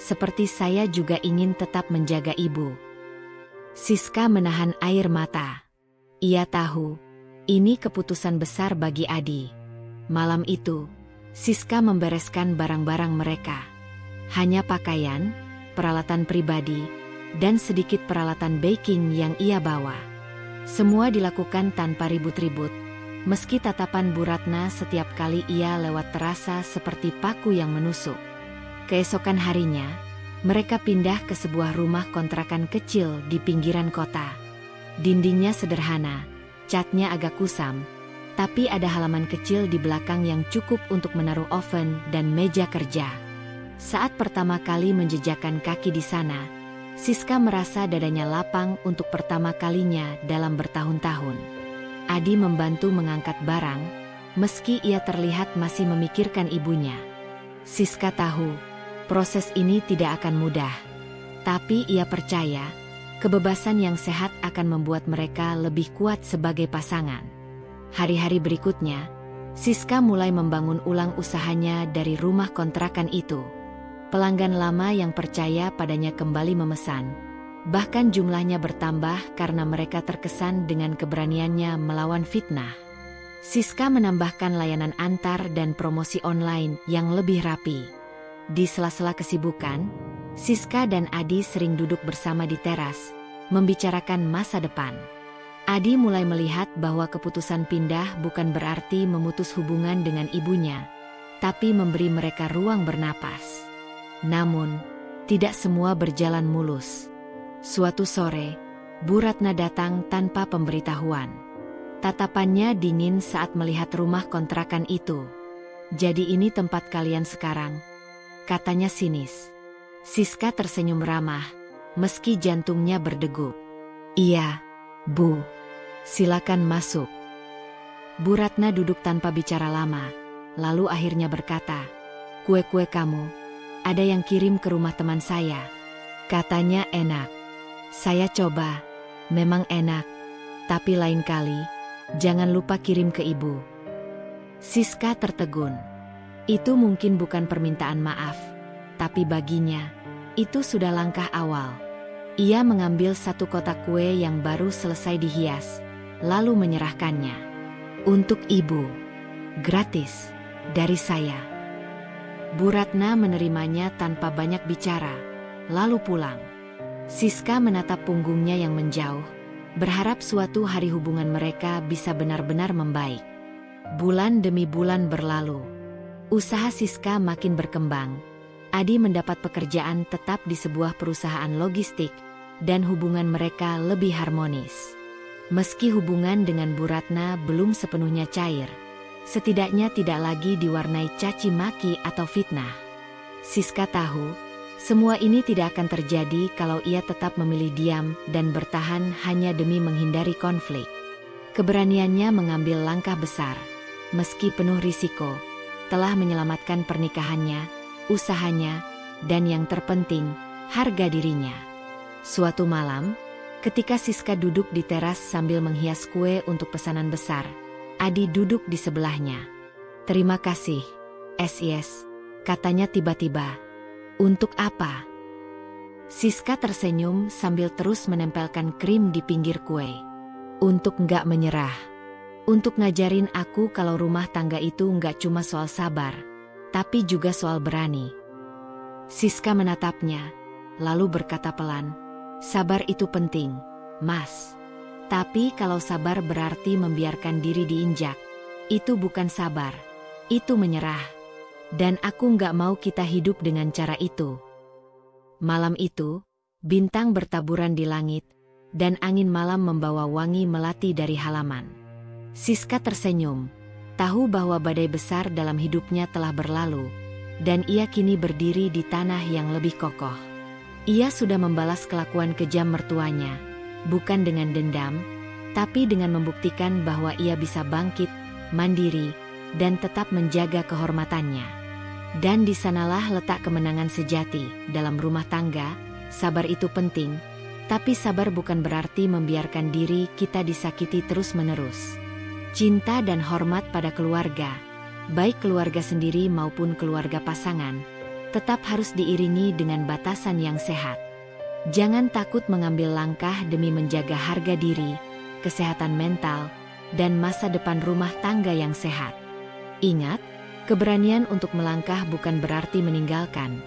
seperti saya juga ingin tetap menjaga ibu." Siska menahan air mata. Ia tahu, ini keputusan besar bagi Adi. Malam itu, Siska membereskan barang-barang mereka. Hanya pakaian, peralatan pribadi, dan sedikit peralatan baking yang ia bawa. Semua dilakukan tanpa ribut-ribut, meski tatapan Bu Ratna setiap kali ia lewat terasa seperti paku yang menusuk. Keesokan harinya, mereka pindah ke sebuah rumah kontrakan kecil di pinggiran kota. Dindingnya sederhana, catnya agak kusam, tapi ada halaman kecil di belakang yang cukup untuk menaruh oven dan meja kerja. Saat pertama kali menjejakkan kaki di sana, Siska merasa dadanya lapang untuk pertama kalinya dalam bertahun-tahun. Adi membantu mengangkat barang, meski ia terlihat masih memikirkan ibunya. Siska tahu, proses ini tidak akan mudah. Tapi ia percaya, kebebasan yang sehat akan membuat mereka lebih kuat sebagai pasangan. Hari-hari berikutnya, Siska mulai membangun ulang usahanya dari rumah kontrakan itu. Pelanggan lama yang percaya padanya kembali memesan. Bahkan jumlahnya bertambah karena mereka terkesan dengan keberaniannya melawan fitnah. Siska menambahkan layanan antar dan promosi online yang lebih rapi. Di sela-sela kesibukan, Siska dan Adi sering duduk bersama di teras, membicarakan masa depan. Adi mulai melihat bahwa keputusan pindah bukan berarti memutus hubungan dengan ibunya, tapi memberi mereka ruang bernapas. Namun, tidak semua berjalan mulus. Suatu sore, Bu Ratna datang tanpa pemberitahuan. Tatapannya dingin saat melihat rumah kontrakan itu. "Jadi ini tempat kalian sekarang?" katanya sinis. Siska tersenyum ramah, meski jantungnya berdegup. "Iya, Bu. Silakan masuk." Bu Ratna duduk tanpa bicara lama, lalu akhirnya berkata, "Kue-kue kamu, ada yang kirim ke rumah teman saya. Katanya enak. Saya coba, memang enak. Tapi lain kali, jangan lupa kirim ke ibu." Siska tertegun. Itu mungkin bukan permintaan maaf, tapi baginya, itu sudah langkah awal. Ia mengambil satu kotak kue yang baru selesai dihias, lalu menyerahkannya. "Untuk ibu. Gratis. Dari saya." Bu Ratna menerimanya tanpa banyak bicara, lalu pulang. Siska menatap punggungnya yang menjauh, berharap suatu hari hubungan mereka bisa benar-benar membaik. Bulan demi bulan berlalu. Usaha Siska makin berkembang. Adi mendapat pekerjaan tetap di sebuah perusahaan logistik, dan hubungan mereka lebih harmonis. Meski hubungan dengan Bu Ratna belum sepenuhnya cair, setidaknya tidak lagi diwarnai caci maki atau fitnah. Siska tahu, semua ini tidak akan terjadi kalau ia tetap memilih diam dan bertahan hanya demi menghindari konflik. Keberaniannya mengambil langkah besar, meski penuh risiko, telah menyelamatkan pernikahannya, usahanya, dan yang terpenting, harga dirinya. Suatu malam, ketika Siska duduk di teras sambil menghias kue untuk pesanan besar, Adi duduk di sebelahnya. "Terima kasih, SIS," katanya tiba-tiba. "Untuk apa?" Siska tersenyum sambil terus menempelkan krim di pinggir kue. "Untuk nggak menyerah. Untuk ngajarin aku kalau rumah tangga itu nggak cuma soal sabar, tapi juga soal berani." Siska menatapnya, lalu berkata pelan, "Sabar itu penting, Mas. Tapi kalau sabar berarti membiarkan diri diinjak, itu bukan sabar, itu menyerah. Dan aku nggak mau kita hidup dengan cara itu." Malam itu, bintang bertaburan di langit, dan angin malam membawa wangi melati dari halaman. Siska tersenyum, tahu bahwa badai besar dalam hidupnya telah berlalu, dan ia kini berdiri di tanah yang lebih kokoh. Ia sudah membalas kelakuan kejam mertuanya, bukan dengan dendam, tapi dengan membuktikan bahwa ia bisa bangkit, mandiri, dan tetap menjaga kehormatannya. Dan di sanalah letak kemenangan sejati dalam rumah tangga. Sabar itu penting, tapi sabar bukan berarti membiarkan diri kita disakiti terus-menerus. Cinta dan hormat pada keluarga, baik keluarga sendiri maupun keluarga pasangan, tetap harus diiringi dengan batasan yang sehat. Jangan takut mengambil langkah demi menjaga harga diri, kesehatan mental, dan masa depan rumah tangga yang sehat. Ingat, keberanian untuk melangkah bukan berarti meninggalkan,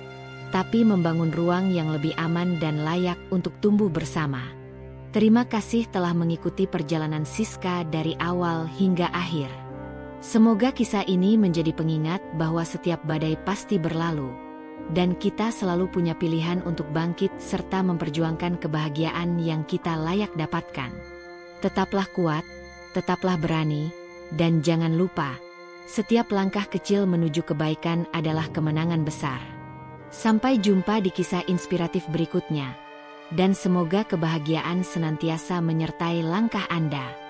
tetapi membangun ruang yang lebih aman dan layak untuk tumbuh bersama. Terima kasih telah mengikuti perjalanan Siska dari awal hingga akhir. Semoga kisah ini menjadi pengingat bahwa setiap badai pasti berlalu, dan kita selalu punya pilihan untuk bangkit serta memperjuangkan kebahagiaan yang kita layak dapatkan. Tetaplah kuat, tetaplah berani, dan jangan lupa, setiap langkah kecil menuju kebaikan adalah kemenangan besar. Sampai jumpa di kisah inspiratif berikutnya. Dan semoga kebahagiaan senantiasa menyertai langkah Anda.